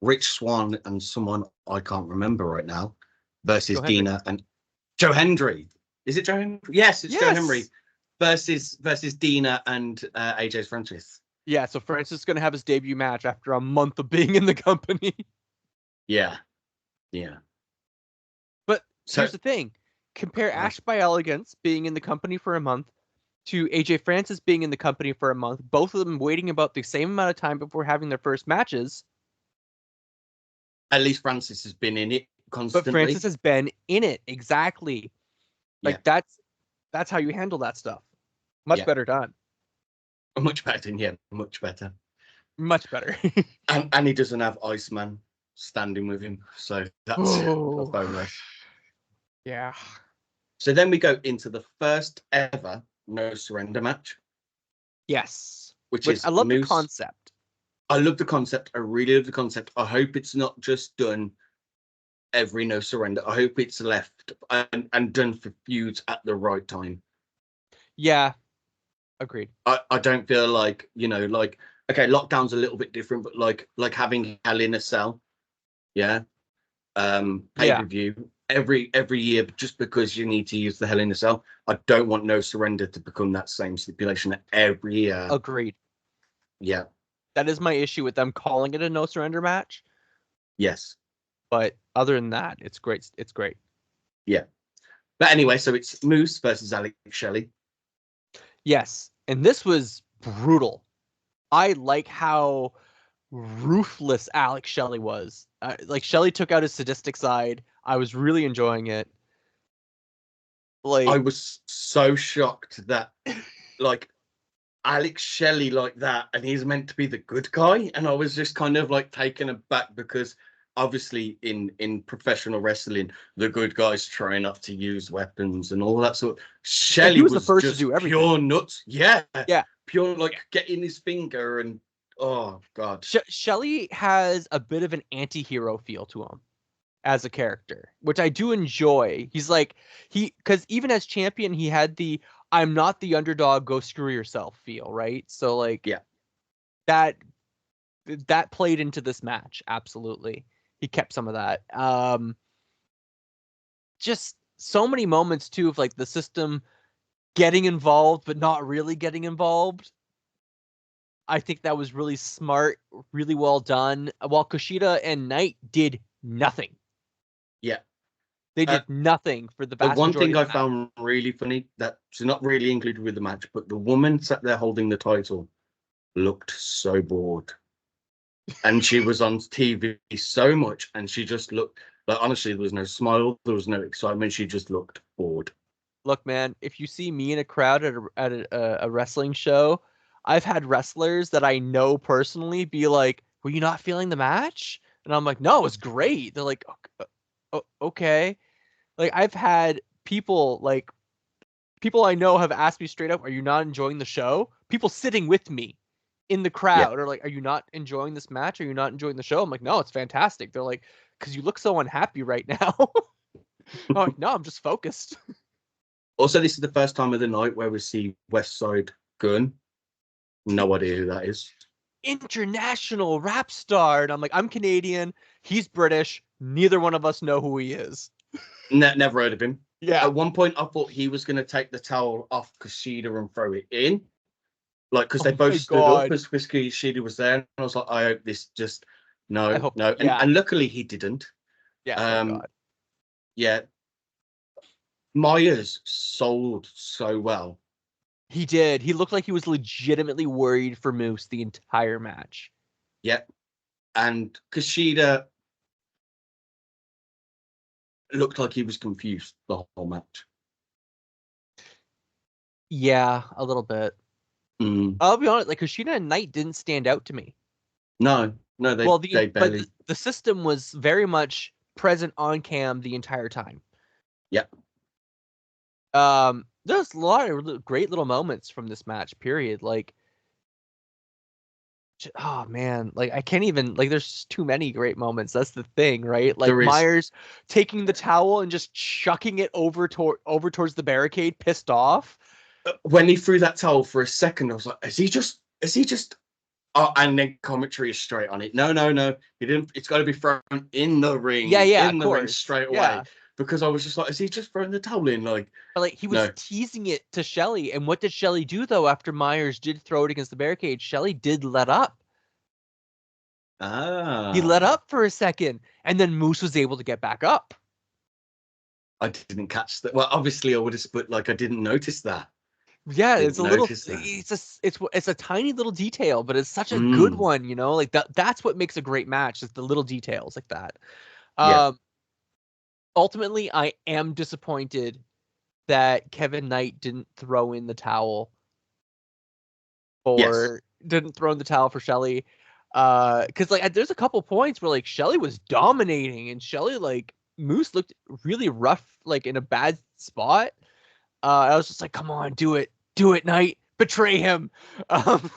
Rich Swann and someone I can't remember right now versus Dina and Joe Hendry. Is it Joe Hendry? Yes, it's Joe Hendry versus Dina and AJ Francis. Yeah, so Francis is going to have his debut match after a month of being in the company. Yeah. But here's the thing. Compare Ash by Elegance being in the company for a month to AJ Francis being in the company for a month, both of them waiting about the same amount of time before having their first matches. At least Francis has been in it constantly. But Francis has been in it, exactly. Like, that's how you handle that stuff. Much better done. Much better, much better. Much better. and he doesn't have Iceman standing with him, so that's a bonus. Yeah. So then we go into the first ever No Surrender match. Yes. Which is I love the concept. I love the concept. I really love the concept. I hope it's not just done every No Surrender. I hope it's left and done for feuds at the right time. Yeah. Agreed. I don't feel like, okay, Lockdown's a little bit different, but like having Hell in a Cell, pay-per-view every year just because you need to use the Hell in a Cell. I don't want No Surrender to become that same stipulation every year. Agreed. Yeah. That is my issue with them calling it a No Surrender match. Yes. But other than that, it's great. It's great. Yeah. But anyway, so it's Moose versus Alex Shelley. Yes. And this was brutal. I like how ruthless Alex Shelley was. Like, Shelley took out his sadistic side. I was really enjoying it. Like, I was so shocked that, like, Alex Shelley like that, and he's meant to be the good guy, and I was just kind of like taken aback because obviously in professional wrestling, the good guys try not to use weapons and all that sort. And he Shelley was the was first to just do everything. pure nuts, yeah, Yeah. pure like getting his finger and oh god. Shelley has a bit of an anti-hero feel to him as a character, which I do enjoy. He's like because even as champion, he had the "I'm not the underdog, go screw yourself" feel, right? So like Yeah. that played into this match absolutely. He kept some of that. Just so many moments too of like the system getting involved but not really getting involved. I think that was really smart, really well done. While Kushida and Knight did nothing. Yeah. They did nothing for the The vast one majority thing of I the match. found really funny that's not really included with the match, but the woman sat there holding the title looked so bored. And she was on TV so much, and she just looked like honestly, there was no smile, there was no excitement. She just looked bored. Look, man, if you see me in a crowd at a wrestling show, I've had wrestlers that I know personally be like, "Were you not feeling the match?" And I'm like, "No, it was great." They're like, Okay." Like I've had people I know have asked me straight up, "Are you not enjoying the show?" People sitting with me in the Yeah. crowd are like, "Are you not enjoying this match? Are you not enjoying the show?" I'm like, "No, it's fantastic." They're like, "Because you look so unhappy right now." I'm like, "No, I'm just focused." Also, this is the first time of the night where we see West Side Gun. No idea who that is. International rap star. And I'm like, I'm Canadian. He's British. Neither one of us know who he is. Never heard of him. Yeah. At one point, I thought he was going to take the towel off Kushida and throw it in, like because they Oh both my stood up God. as Kushida was there. And I was like, I hope this just I no, hope. no, Yeah. and luckily he didn't. Yeah. Thank Um, God. yeah, Myers sold so well. He did. He looked like he was legitimately worried for Moose the entire match. Yeah, and Kushida looked like he was confused the whole match. Yeah, a little bit. Mm. I'll be honest, like Kushida and Knight didn't stand out to me. No, no, Well, they but barely. the system was very much present on cam the entire time. Yeah, There's a lot of great little moments from this match, period. Like, oh man, like I can't even like there's too many great moments. That's the thing, right? Like there is. Myers taking the towel and just chucking it over towards the barricade, pissed off. When he threw that towel for a second, I was like, is he just? Is he just? Oh, and then commentary is straight on it. No, no, no. He didn't. It's got to be thrown Yeah, yeah, of in the ring course. straight away. Yeah. Because I was just like, is he just throwing the towel in? Like, But like he was no. teasing it to Shelly. And what did Shelly do though after Myers did throw it against the barricade? Shelly did let up. He let Ah, up for a second, and then Moose was able to get back up. I didn't catch that. Well, obviously I would have, but like I didn't notice that. Yeah, it's Didn't a little notice that. it's a tiny little detail, but it's such a good Mm, one, you know? Like that's what makes a great match, is the little details like that. yeah. Um Ultimately I am disappointed that Kevin Knight didn't throw in the towel Yes. or didn't throw in the towel for Shelly. Cuz like there's a couple points where like Shelly was dominating and Shelly like Moose looked really rough like in a bad spot. I was just like, come on, do it, Knight, betray him. Um,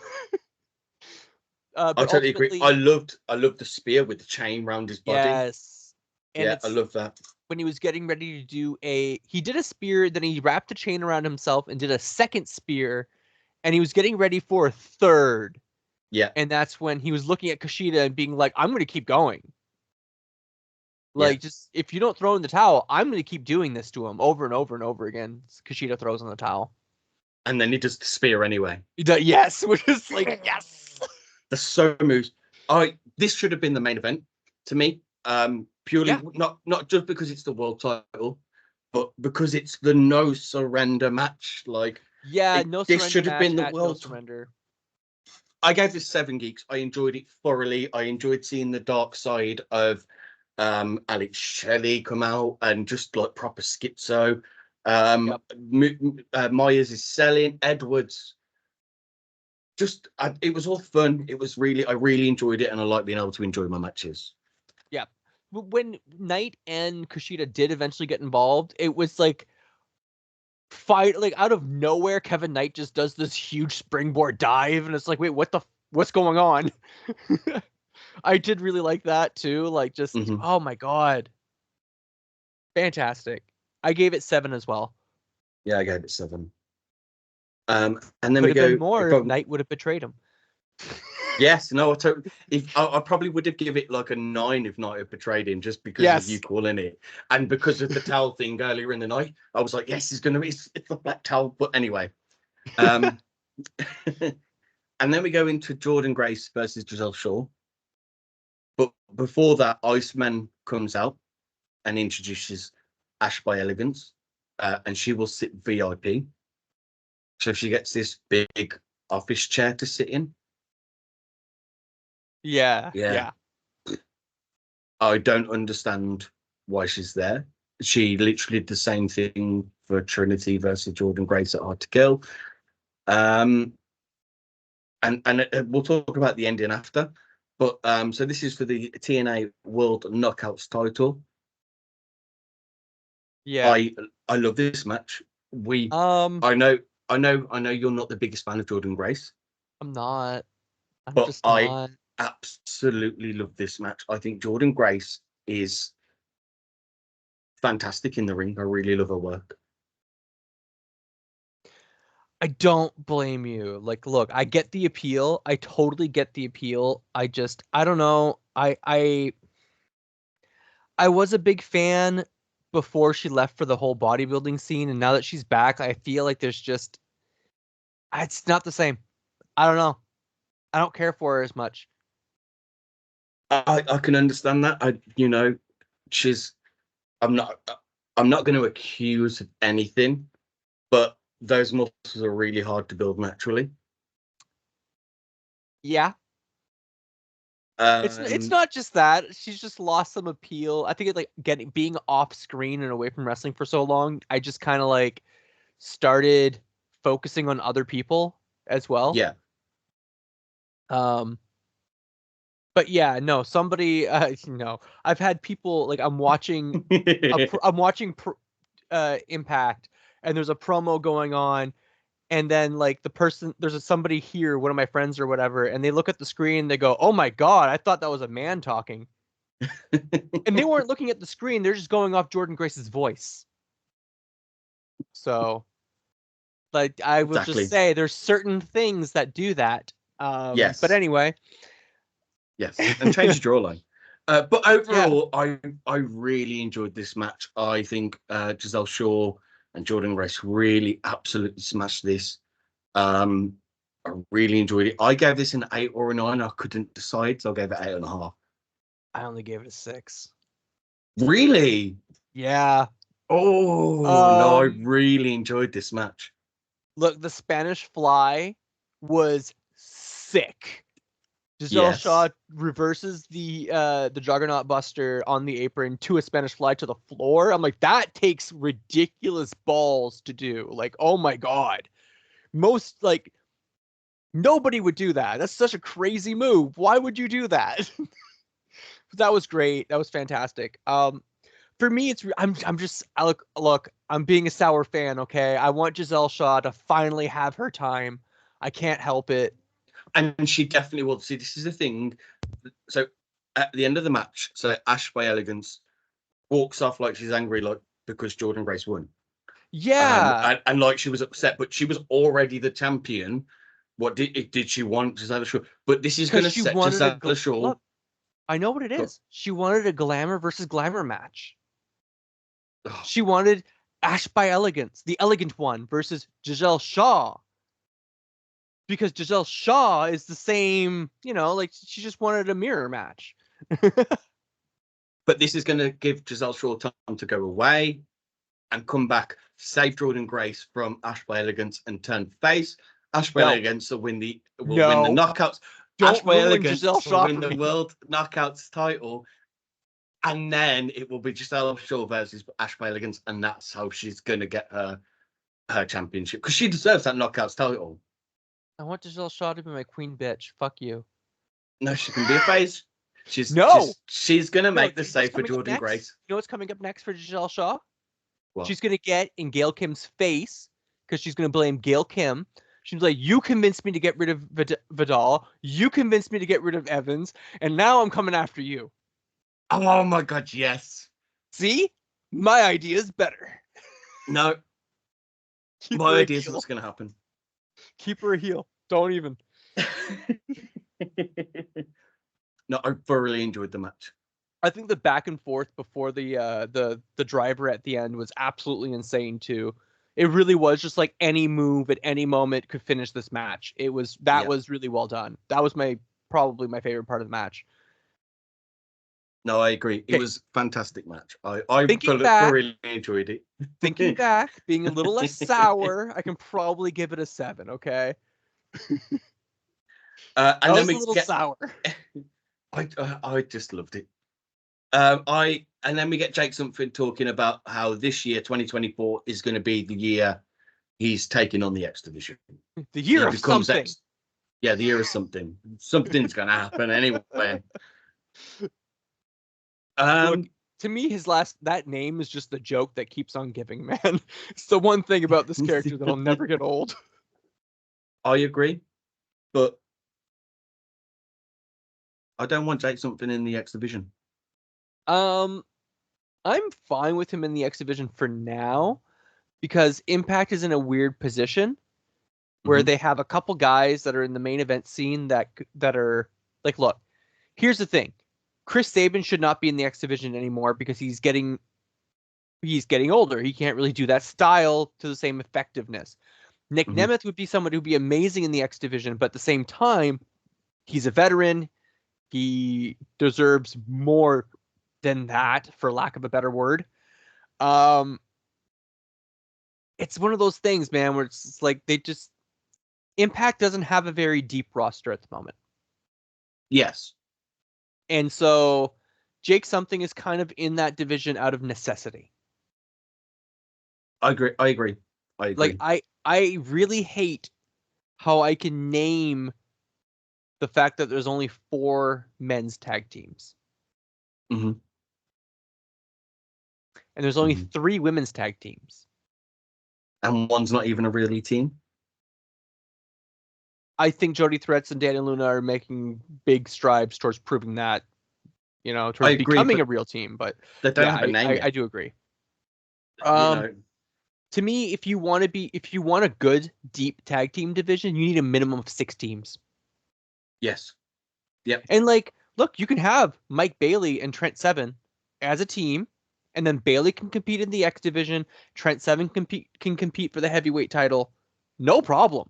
I but totally agree. ultimately, I loved the spear with the chain around his body. yes. And Yeah, I it's love that. when he was getting ready to he did a spear, then he wrapped a chain around himself and did a second spear, and he was getting ready for a third. Yeah, And that's when he was looking at Kushida and being like, I'm going to keep going. yeah. Like, just if you don't throw in the towel, I'm going to keep doing this to him over and over and over again. Kushida throws in the towel. And then he does the spear anyway. Yes, which is like, yes. The so moves. This should have been the main event to me. Purely Yeah. not just because it's the world title, but because it's the no surrender match. Like Yeah, no this surrender should have match been the at No world. Surrender. I gave this 7 geeks. I enjoyed it thoroughly. I enjoyed seeing the dark side of Alex Shelley come out and just like proper schizo. Yep. Myers is selling. Edwards it was all fun. It was I really enjoyed it, and I like being able to enjoy my matches. Yeah. When Knight and Kushida did eventually get involved, it was like out of nowhere, Kevin Knight just does this huge springboard dive, and it's like, wait, what's going on? I did really like that too. Like, just oh my god, fantastic! I gave it 7 as well. Yeah, I gave it 7. And then Could we have go. been more if Knight would have betrayed him. Yes, no, I probably would have given it like a 9 if Knight had betrayed him, just because of you calling it, and because of the towel thing earlier in the night. I was like, yes, it's the black towel. But anyway, and then we go into Jordynne Grace versus Giselle Shaw. But before that, Iceman comes out and introduces Ash by Elegance, and she will sit VIP. So she gets this big office chair to sit in. Yeah. I don't understand why she's there. She literally did the same thing for Trinity versus Jordynne Grace at Hard to Kill. And we'll talk about the ending after. But so this is for the TNA World Knockouts title. Yeah. I love this match. I know you're not the biggest fan of Jordynne Grace. I'm not. But I absolutely love this match. I think Jordynne Grace is fantastic in the ring. I really love her work. I don't blame you. Like, look, I get the appeal. I totally get the appeal. I don't know. I was a big fan before she left for the whole bodybuilding scene, and now that she's back, I feel like it's not the same. I don't know. I don't care for her as much. I can understand that. I'm not going to accuse of anything, but those muscles are really hard to build naturally. Yeah. It's not just that. She's just lost some appeal. I think it's like being off screen and away from wrestling for so long. I just kind of like started focusing on other people as well. Yeah. But yeah, no, somebody, I've had people like I'm watching Impact, and there's a promo going on, and then like there's somebody here, one of my friends or whatever, and they look at the screen and they go, "Oh my god, I thought that was a man talking," and they weren't looking at the screen; they're just going off Jordynne Grace's voice. So, like, I will just say, there's certain things that do that. Yes. But anyway. Yes, and change the jawline. But overall, yeah. I really enjoyed this match. I think Giselle Shaw and Jordynne Grace really absolutely smashed this. I really enjoyed it. I gave this an 8 or a 9. I couldn't decide, so I gave it 8.5. I only gave it a 6. Really? Yeah. Oh no, I really enjoyed this match. Look, the Spanish Fly was sick. Giselle Shaw reverses the Juggernaut Buster on the apron to a Spanish Fly to the floor. I'm like, that takes ridiculous balls to do. Like, oh my god. Most, like, nobody would do that. That's such a crazy move. Why would you do that? That was great. That was fantastic. For me, look, I'm being a sour fan, okay? I want Giselle Shaw to finally have her time. I can't help it. And she definitely will. See, this is the thing. So at the end of the match, so Ash by Elegance walks off like she's angry, like because Jordynne Grace won. Yeah. And like she was upset, but she was already the champion. What did she want Giselle Shaw? But this is going to set Giselle Shaw. Look, I know what it is. She wanted a glamour versus glamour match. Oh. She wanted Ash by Elegance, the elegant one, versus Giselle Shaw. Because Giselle Shaw is the same, like she just wanted a mirror match. But this is going to give Giselle Shaw time to go away and come back, save Jordynne Grace from Ash by Elegance and turn face. Ash by Elegance will win the knockouts. Ash by Elegance will win the World Knockouts title. And then it will be Giselle Shaw versus Ash by Elegance, and that's how she's going to get her championship, because she deserves that Knockouts title. I want Giselle Shaw to be my queen bitch. Fuck you. No, she can be a face. No! She's gonna No, make do the you know what's save for coming up Jordan next? Grace. You know what's coming up next for Giselle Shaw? What? She's gonna get in Gail Kim's face because she's gonna blame Gail Kim. She's like, "You convinced me to get rid of Vidal. You convinced me to get rid of Evans, and now I'm coming after you." Oh my god, yes. See, my idea is better. No, Keep my her a idea is heel. what's gonna happen. Keep her a heel. Don't even. No, I thoroughly enjoyed the match. I think the back and forth before the driver at the end was absolutely insane too. It really was just like any move at any moment could finish this match. That was really well done. That was probably my favorite part of the match. No, I agree. It Okay. was a fantastic match. I Thinking back, thoroughly enjoyed it. thinking back, being a little less sour, I can probably give it a 7. Okay, And I then was a we little get. sour. I just loved it. And then we get Jake something talking about how this year, 2024, is going to be the year he's taking on the X division. The year He of becomes something. Yeah, the year of something. Something's going to happen anyway. Look, to me, that name is just the joke that keeps on giving, man. It's the one thing about this character that'll never get old. I agree, but I don't want Jake something in the X division. I'm fine with him in the X division for now because Impact is in a weird position where they have a couple guys that are in the main event scene that are like, look, here's the thing. Chris Sabin should not be in the X division anymore because he's getting older. He can't really do that style to the same effectiveness. Nick Nemeth would be someone who'd be amazing in the X division, but at the same time, he's a veteran. He deserves more than that, for lack of a better word. It's one of those things, man, where it's like Impact doesn't have a very deep roster at the moment. Yes. And so Jake Something is kind of in that division out of necessity. I agree. Like I really hate how I can name the fact that there's only 4 men's tag teams. Mm-hmm. And there's only 3 women's tag teams. And one's not even a really team. I think Jody Threats and Daniel Luna are making big strides towards proving that, towards becoming a real team. But they don't have a name yet. I do agree. To me, if you want a good deep tag team division, you need a minimum of 6 teams. Yes. Yep. And look, you can have Mike Bailey and Trent Seven as a team, and then Bailey can compete in the X division. Trent Seven can compete for the heavyweight title, no problem.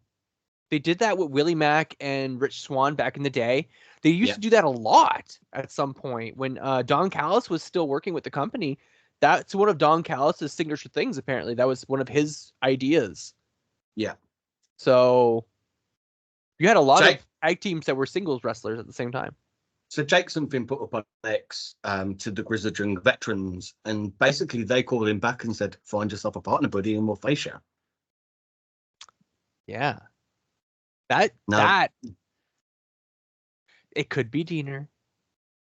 They did that with Willie Mack and Rich Swann back in the day. They used to do that a lot at some point when Don Callis was still working with the company. That's one of Don Callis' signature things, apparently. That was one of his ideas. Yeah. So you had a lot of tag teams that were singles wrestlers at the same time. So Jake Something put up on X to the Grizzled Young veterans, and basically they called him back and said, "Find yourself a partner, buddy, and we'll face you." Yeah. That it could be Diener.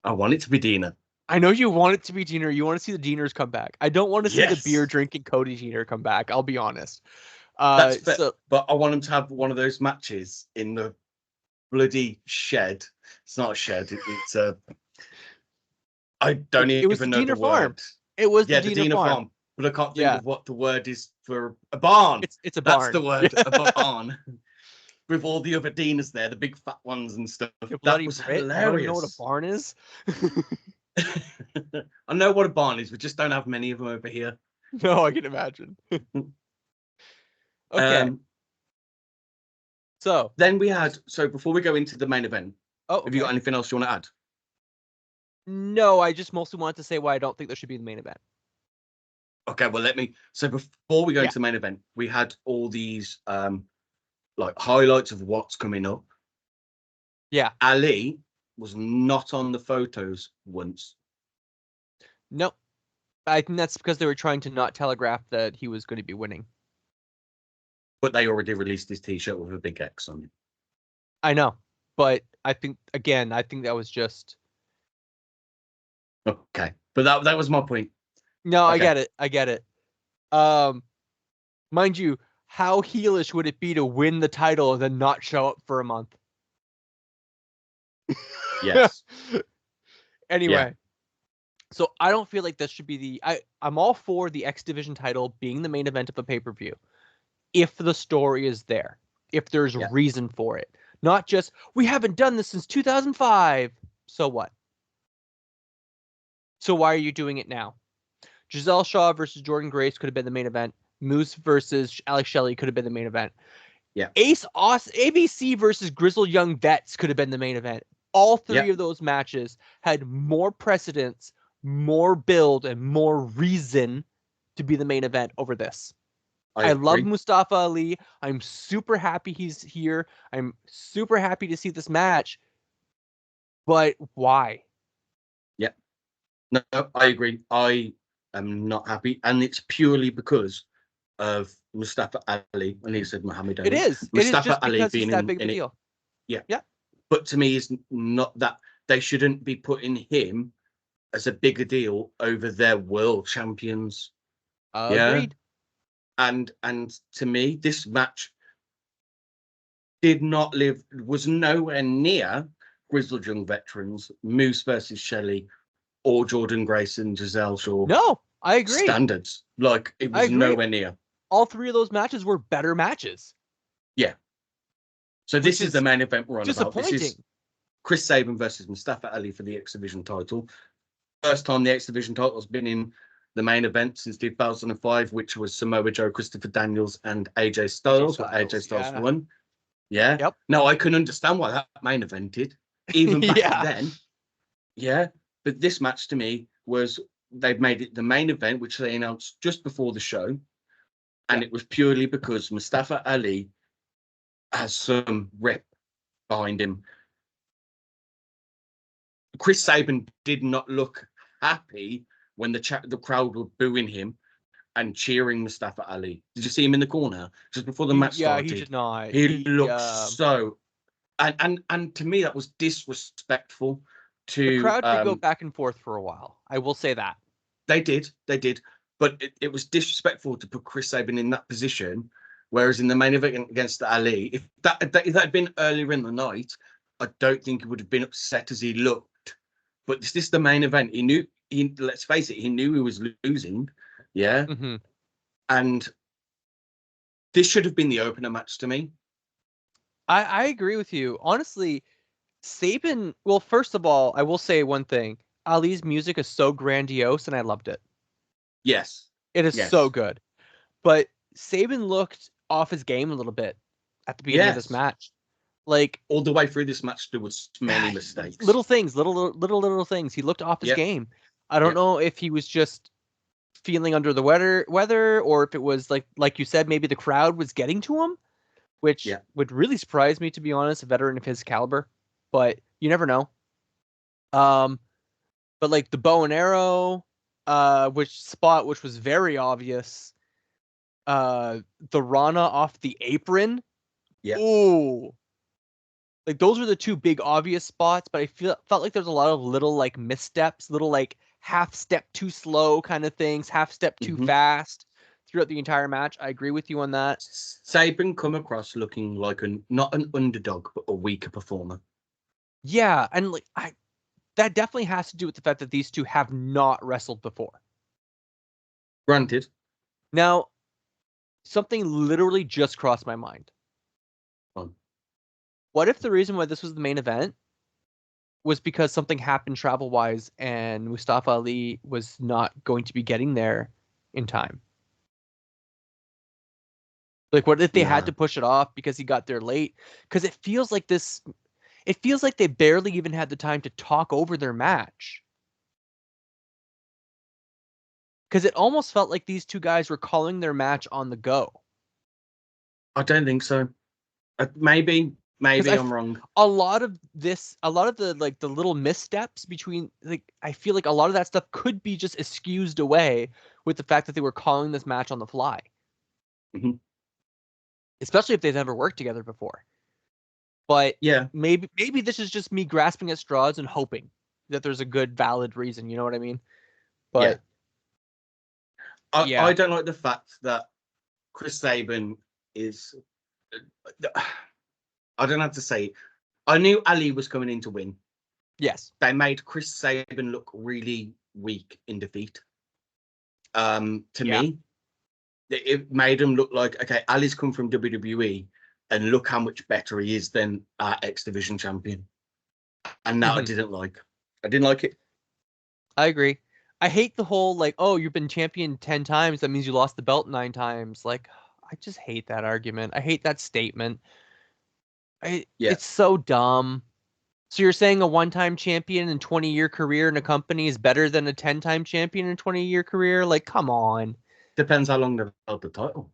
I want it to be Diener. I know you want it to be Diener. You want to see the Dieners come back. I don't want to see the beer drinking Cody Diener come back. I'll be honest. That's fair, but I want him to have one of those matches in the bloody shed. It's not a shed. It's a. I don't even know the word. It was the Diener farm, but I can't think of what the word is for a barn. It's a barn. That's the word, a barn. With all the other Dieners there, the big fat ones and stuff. That was hilarious. I don't know what a barn is. I know what a barn is. We just don't have many of them over here. No, I can imagine. Okay. So then we had. So before we go into the main event, have you got anything else you want to add? No, I just mostly wanted to say why I don't think there should be the main event. Okay, well So before we go into the main event, we had all these highlights of what's coming up. Yeah. Ali was not on the photos once. Nope. I think that's because they were trying to not telegraph that he was going to be winning. But they already released his T-shirt with a big X on it. I know, but I think that was just Okay, but that was my point. no. Okay. I get it. Um, mind you, how heelish would it be to win the title and then not show up for a month? Yes. Yeah. Anyway, so I don't feel like this should be I'm all for the X Division title being the main event of a pay-per-view if the story is there, if there's Yeah. reason for it. Not just we haven't done this since 2005. So what? So why are you doing it now? Giselle Shaw versus Jordan Grace could have been the main event. Moose versus Alex Shelley could have been the main event. Yeah. ABC versus Grizzled Young Vets could have been the main event. All Yeah. three of those matches had more precedence, more build, and more reason to be the main event over this. I I love agree. Mustafa Ali. I'm super happy he's here. I'm super happy to see this match. But why? Yeah. No, I agree. I am not happy, and it's purely because of Mustafa Ali, and he said Muhammad It Ali. is. It is Mustafa just Ali because he's being that big of a in it. deal. Yeah. Yeah. But to me, is not that they shouldn't be putting him as a bigger deal over their world champions. Yeah. Agreed. And to me, this match was nowhere near Grizzled Young Veterans, Moose versus Shelley, or Jordan Grace and Giselle Shaw No, I agree. standards. Like, it I was agree. nowhere near. All three of those matches were better matches, Yeah. So which this is the is main event we're on about. This is disappointing. Chris Sabin versus Mustafa Ali for the X Division title. First time the X Division title has been in the main event since 2005, which was Samoa Joe, Christopher Daniels, and AJ AJ Styles, where AJ Styles. Styles Yeah. won. Yeah. Yep. Now I can understand why that main evented, even back Yeah. then. Yeah. But this match to me was they've made it the main event, which they announced just before the show. And Yeah. it was purely because Mustafa Ali has some rep behind him. Chris Sabin did not look happy when the crowd were booing him and cheering Mustafa Ali. Did you see him in the corner just before the match He started? did not. He looked so, and to me that was disrespectful The to. crowd did go back and forth for a while. I will say that. They did, but it was disrespectful to put Chris Sabin in that position. Whereas in the main event against Ali, if that had been earlier in the night, I don't think he would have been upset as he looked. But this is the main event. He knew. Let's face it. He knew he was losing. Yeah, Mm-hmm. and this should have been the opener match to me. I agree with you. Honestly, Sabin, well, first of all, I will say one thing. Ali's music is so grandiose and I loved it. Yes, It is so yes, good. But Sabin looked off his game a little bit at the beginning of this yes. match. Like All the way through this match, there was many mistakes. little things, little things. He looked off his Yep, game. I don't yep. know if he was just feeling under the weather or if it was like you said, maybe the crowd was getting to him, which Yeah. would really surprise me, to be honest, a veteran of his caliber. But you never know. Um, but like the bow and arrow, which was very obvious. The Rana off the apron. Yeah. Ooh. Like those were the two big obvious spots, but I felt like there's a lot of little like missteps, little like half step too slow kind of things, half step too Mm-hmm. fast throughout the entire match. I agree with you on that. Sabin come across looking like not an underdog, but a weaker performer. Yeah, and like that definitely has to do with the fact that these two have not wrestled before. Granted. Now, something literally just crossed my mind. Oh. What if the reason why this was the main event was because something happened travel wise and Mustafa Ali was not going to be getting there in time? Like, what if they had No. to push it off because he got there late? Because it feels like they barely even had the time to talk over their match. Because it almost felt like these two guys were calling their match on the go. I don't think so. Maybe Because I'm wrong. a lot of the like the little missteps between, like, I feel like a lot of that stuff could be just excused away with the fact that they were calling this match on the fly. Mm-hmm. Especially if they've never worked together before. But Yeah. maybe this is just me grasping at straws and hoping that there's a good, valid reason. You know what I mean? But I don't like the fact that Chris Sabin is. I don't have to say. I knew Ali was coming in to win. Yes. They made Chris Sabin look really weak in defeat. To me, it made him look like, okay, Ali's come from WWE, and look how much better he is than our X Division champion. And that I didn't like. I didn't like it. I agree. I hate the whole like, oh, you've been champion 10 times, that means you lost the belt 9 times. Like, I just hate that argument. I hate that statement. It's so dumb. So you're saying a one-time champion and 20-year career in a company is better than a 10-time champion and 20-year career? Like, come on. Depends how long they've held the title.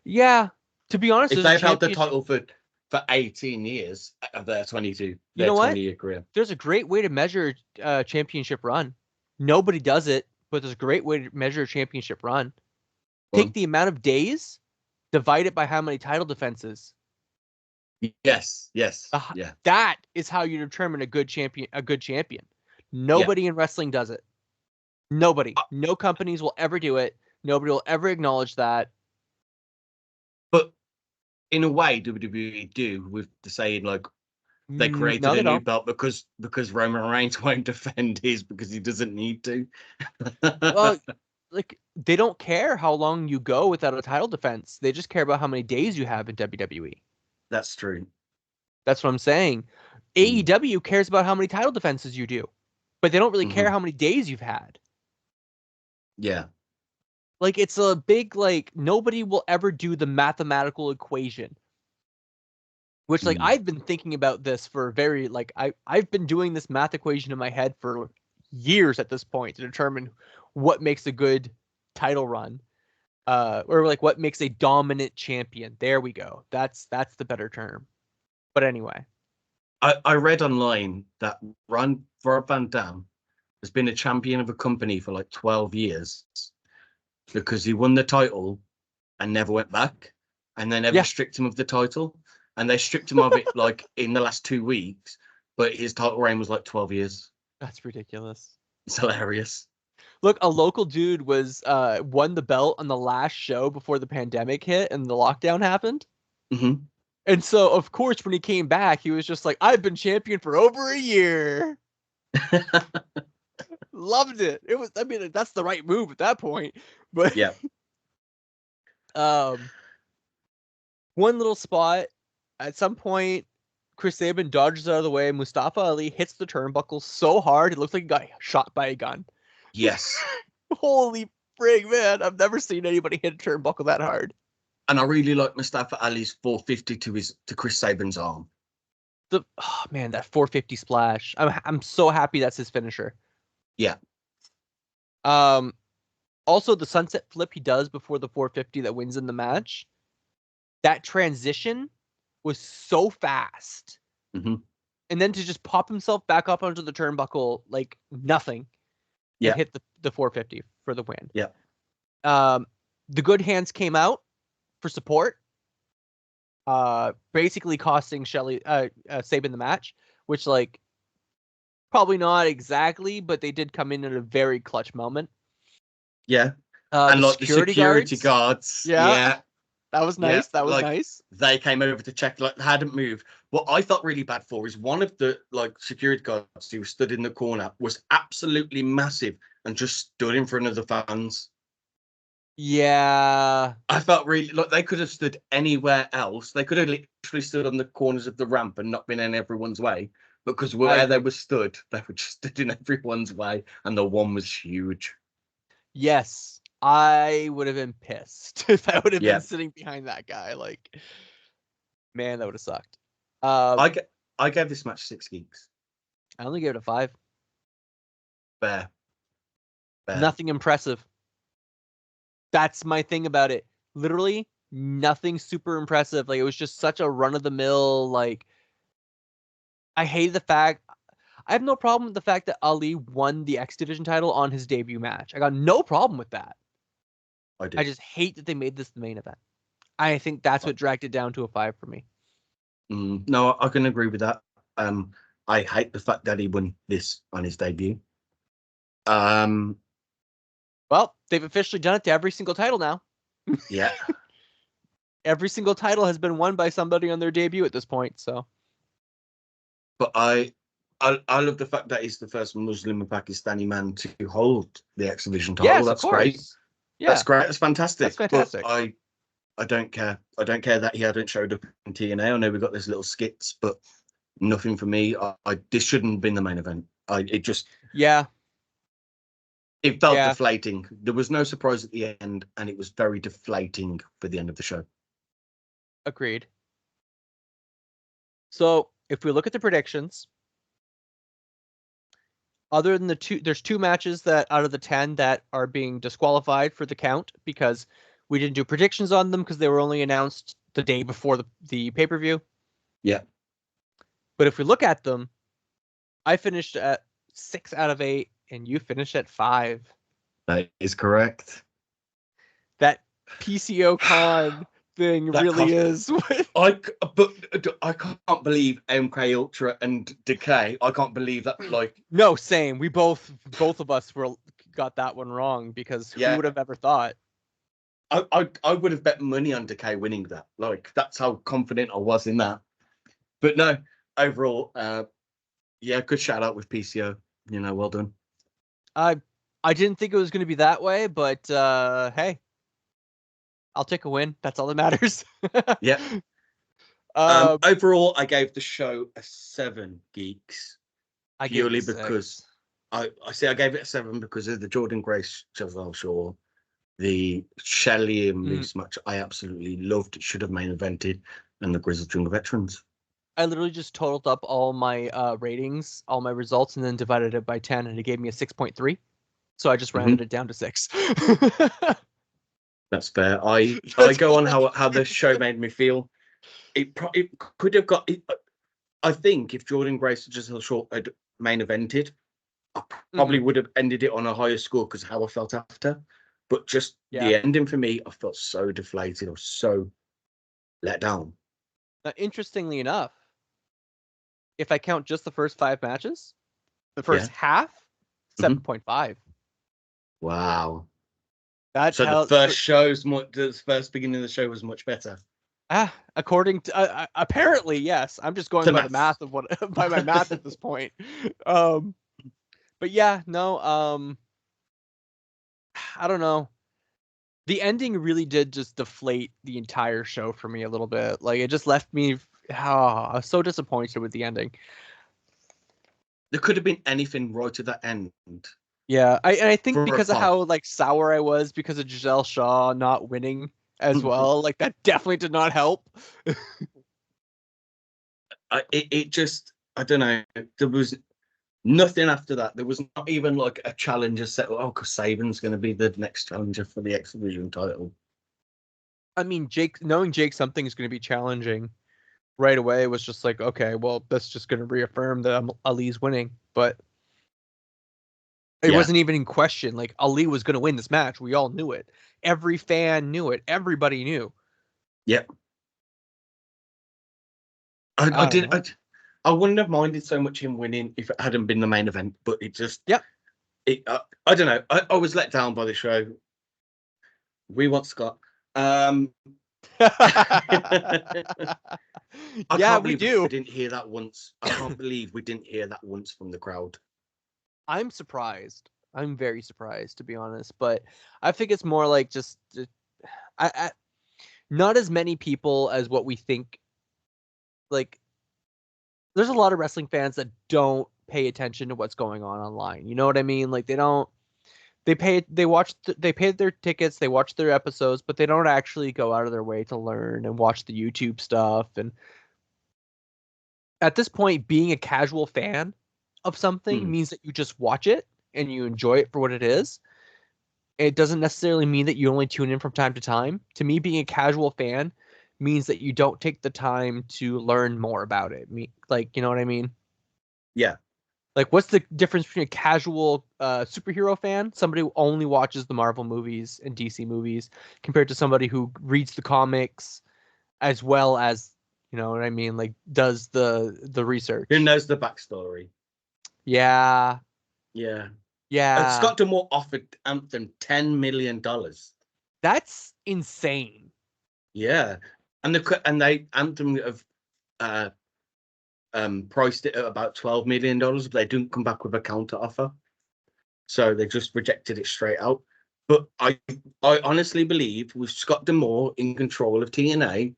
Yeah. To be honest, If there's a they've held the championship. title for 18 years of their 22, You their know what? 20-year career. There's a great way to measure a championship run. Nobody does it, but there's a great way to measure a championship run. Take the amount of days, divide it by how many title defenses. Yes. Yeah. That is how you determine a good champion. Nobody in wrestling does it. Nobody. No companies will ever do it. Nobody will ever acknowledge that. But in a way, WWE do, with the saying like they created a new belt because Roman Reigns won't defend his because he doesn't need to. Well, like, they don't care how long you go without a title defense. They just care about how many days you have in WWE. That's true. That's what I'm saying. AEW cares about how many title defenses you do, but they don't really care how many days you've had. Yeah. Like, it's a big, like, nobody will ever do the mathematical equation. Which, like, I've been thinking about this for very, like, I've been doing this math equation in my head for years at this point to determine what makes a good title run. Or, like, what makes a dominant champion. There we go. That's the better term. But anyway. I read online that Rob Van Dam has been a champion of a company for like 12 years because he won the title and never went back, and they never stripped him of the title, and they stripped him of it like in the last 2 weeks, but his title reign was like 12 years. That's ridiculous. It's hilarious. Look, a local dude was won the belt on the last show before the pandemic hit and the lockdown happened. And so, of course, when he came back, he was just like, I've been champion for over a year. Loved it. It was, I mean, that's the right move at that point. But yeah. One little spot, at some point, Chris Sabin dodges out of the way. Mustafa Ali hits the turnbuckle so hard, it looks like he got shot by a gun. Yes. Holy frig, man. I've never seen anybody hit a turnbuckle that hard. And I really like Mustafa Ali's 450 to Chris Sabin's arm. Man, that 450 splash. I'm so happy that's his finisher. Yeah. Also, the sunset flip he does before the 450 that wins in the match. That transition was so fast. And then to just pop himself back up onto the turnbuckle like nothing. And hit the 450 for the win. Yeah. The good hands came out for support. Basically costing Sabin the match, which, like, probably not exactly, but they did come in at a very clutch moment. Yeah. And the like security the security guards. Yeah. That was nice. Yeah. That was nice. They came over to check, like, they hadn't moved. What I felt really bad for is one of the, like, security guards who stood in the corner was absolutely massive and just stood in front of the fans. Yeah. I felt really like they could have stood anywhere else. They could have literally stood on the corners of the ramp and not been in everyone's way. Because where they were stood, they were just stood in everyone's way, and the one was huge. Yes. I would have been pissed if I would have been sitting behind that guy. Like, man, that would have sucked. I gave this match 6 geeks. I only gave it a 5. Fair. Nothing impressive. That's my thing about it. Literally nothing super impressive. Like, it was just such a run-of-the-mill, like, I hate the fact... I have no problem with the fact that Ali won the X Division title on his debut match. I got no problem with that. I just hate that they made this the main event. I think that's what dragged it down to a 5 for me. No, I can agree with that. I hate the fact that he won this on his debut. Well, they've officially done it to every single title now. Yeah. Every single title has been won by somebody on their debut at this point. So, but I love the fact that he's the first Muslim and Pakistani man to hold the X Division title. yes, of That's great. course. Yeah, That's great. That's fantastic. that's fantastic. But I don't care. I don't care that he hadn't showed up in TNA. I know we got these little skits, but nothing for me. This shouldn't have been the main event. It felt deflating. There was no surprise at the end, and it was very deflating for the end of the show. Agreed. So if we look at the predictions, other than there's two matches that out of the 10 that are being disqualified for the count because we didn't do predictions on them because they were only announced the day before the pay-per-view. Yeah. But if we look at them, I finished at 6 out of 8 and you finished at 5. That is correct. That PCO con thing really is. I can't believe MK Ultra and Decay. I can't believe that. Like, no, same. We both of us got that one wrong because who would have ever thought? I would have bet money on Decay winning that. Like, that's how confident I was in that. But no, overall, good shout out with PCO. You know, well done. I didn't think it was going to be that way, but hey, I'll take a win. That's all that matters. Yeah. Overall, I gave the show a 7 Geeks. Purely because I gave it a 7 because of the Jordan Grace Chazelle Shaw, the Shelley and Moose match. I absolutely loved. It should have main evented, and the Grizzled Jungle Veterans. I literally just totaled up all my ratings, all my results, and then divided it by 10, and it gave me a 6.3. So I just rounded it down to 6. That's fair. I go on how the show made me feel. It could have got. I think if Jordan Grace just had main evented, I probably would have ended it on a higher score because of how I felt after. But just the ending for me, I felt so deflated. I was so let down. Now, interestingly enough, if I count just the first 5 matches, the first half, 7.5. Wow. That's so the first beginning of the show was much better. According to apparently, yes. I'm just going by the math of by my math at this point. But yeah, no. I don't know. The ending really did just deflate the entire show for me a little bit. Like it just left me. I was so disappointed with the ending. There could have been anything right to that end. Yeah, I think because of how like sour I was because of Giselle Shaw not winning as well, like that definitely did not help. It just, I don't know. There was nothing after that. There was not even like a challenger set. Because Saban's going to be the next challenger for the X Division title. I mean, knowing Jake something is going to be challenging right away was just like, okay, well, that's just going to reaffirm that Ali's winning. But it wasn't even in question. Like Ali was going to win this match. We all knew it. Every fan knew it. Everybody knew. Yep. I wouldn't have minded so much him winning if it hadn't been the main event, but it just I don't know. I was let down by the show. We want Scott. I can't believe we didn't hear that once. I can't believe we didn't hear that once from the crowd. I'm surprised. I'm very surprised, to be honest. But I think it's more like just not as many people as what we think. Like, there's a lot of wrestling fans that don't pay attention to what's going on online. You know what I mean? Like, they don't. They paid their tickets, they watch their episodes, but they don't actually go out of their way to learn and watch the YouTube stuff. And at this point, being a casual fan of something means that you just watch it and you enjoy it for what it is. It doesn't necessarily mean that you only tune in from time to time. To me, being a casual fan means that you don't take the time to learn more about it. Like, you know what I mean? Yeah. Like, what's the difference between a casual superhero fan, somebody who only watches the Marvel movies and DC movies, compared to somebody who reads the comics as well as, You know what I mean? Like, does the research. Who knows the backstory? Yeah. Yeah. Yeah. Scott D'Amore offered Anthem $10 million. That's insane. Yeah. And they Anthem have priced it at about $12 million, but they didn't come back with a counter offer. So they just rejected it straight out. But I honestly believe with Scott D'Amore in control of TNA,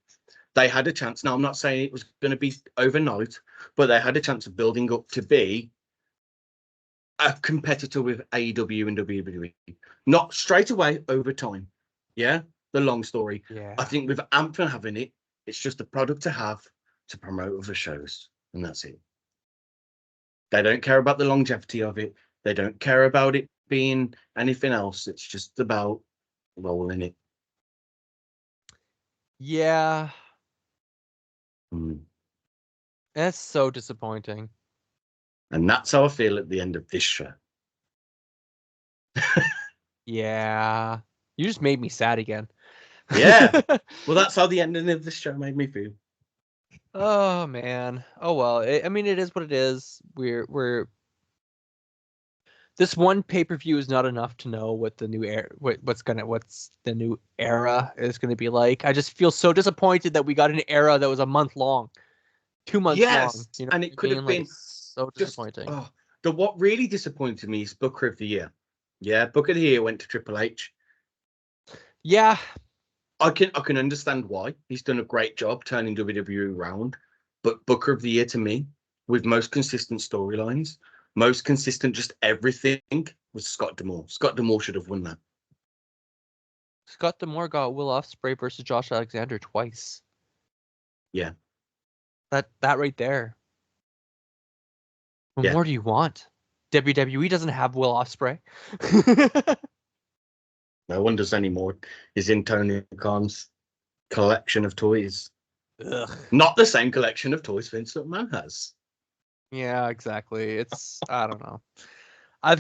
they had a chance. Now, I'm not saying it was going to be overnight, but they had a chance of building up to be a competitor with AEW and WWE. Not straight away, over time. Yeah, the long story. Yeah. I think with Anthem having it, it's just a product to have to promote other shows, and that's it. They don't care about the longevity of it. They don't care about it being anything else. It's just about rolling it. Yeah. Mm. That's so disappointing. And that's how I feel at the end of this show. Yeah. You just made me sad again. Yeah. Well, that's how the ending of this show made me feel. Oh man. Oh well. I mean, it is what it is. We're this one pay-per-view is not enough to know what the new what's the new era is gonna be like. I just feel so disappointed that we got an era that was a month long, 2 months long. Yes, You know and what it I could mean? have Like, been it's so just disappointing. what really disappointed me is Booker of the Year. Yeah, Booker of the Year went to Triple H. Yeah. I can understand why. He's done a great job turning WWE around. But Booker of the Year to me, with most consistent storylines, most consistent just everything, was Scott D'Amore. Scott D'Amore should have won that. Scott D'Amore got Will Ospreay versus Josh Alexander twice. Yeah. That right there. What Yeah. more do you want? WWE doesn't have Will Ospreay. No one does anymore. Is in Tony Khan's collection of toys. Ugh. Not the same collection of toys Vince McMahon has. Yeah, exactly. It's I don't know. I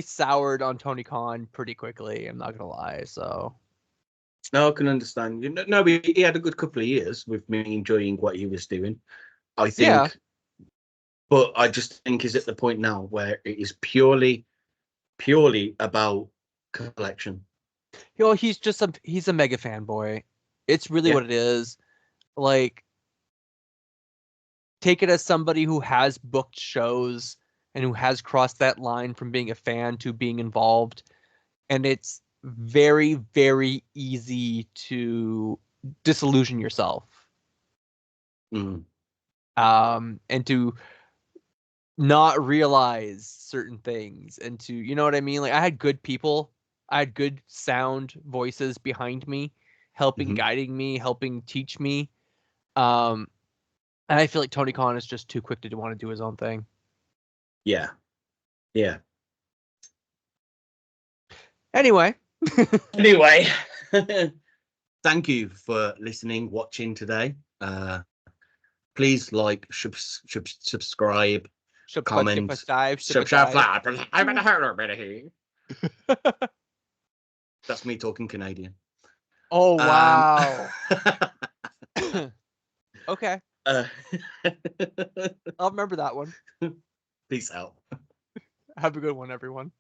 soured on Tony Khan pretty quickly, I'm not gonna lie, so No, I can understand. No, he had a good couple of years with me enjoying what he was doing. I yeah. think, but I just think he's at the point now where it is purely about collection. You know, he's a mega fanboy. It's really Yeah. what it is. Like, take it as somebody who has booked shows and who has crossed that line from being a fan to being involved. And it's very, very easy to disillusion yourself. Mm. And to not realize certain things and to, you know what I mean? Like, I had good people, I had good sound voices behind me, helping, guiding me, helping teach me. And I feel like Tony Khan is just too quick to want to do his own thing. Yeah. Yeah. Anyway. Anyway, thank you for listening, watching today. Please like, subscribe, comment, subscribe. That's me talking Canadian. Oh, wow. Okay. I'll remember that one. Peace out. Have a good one, everyone.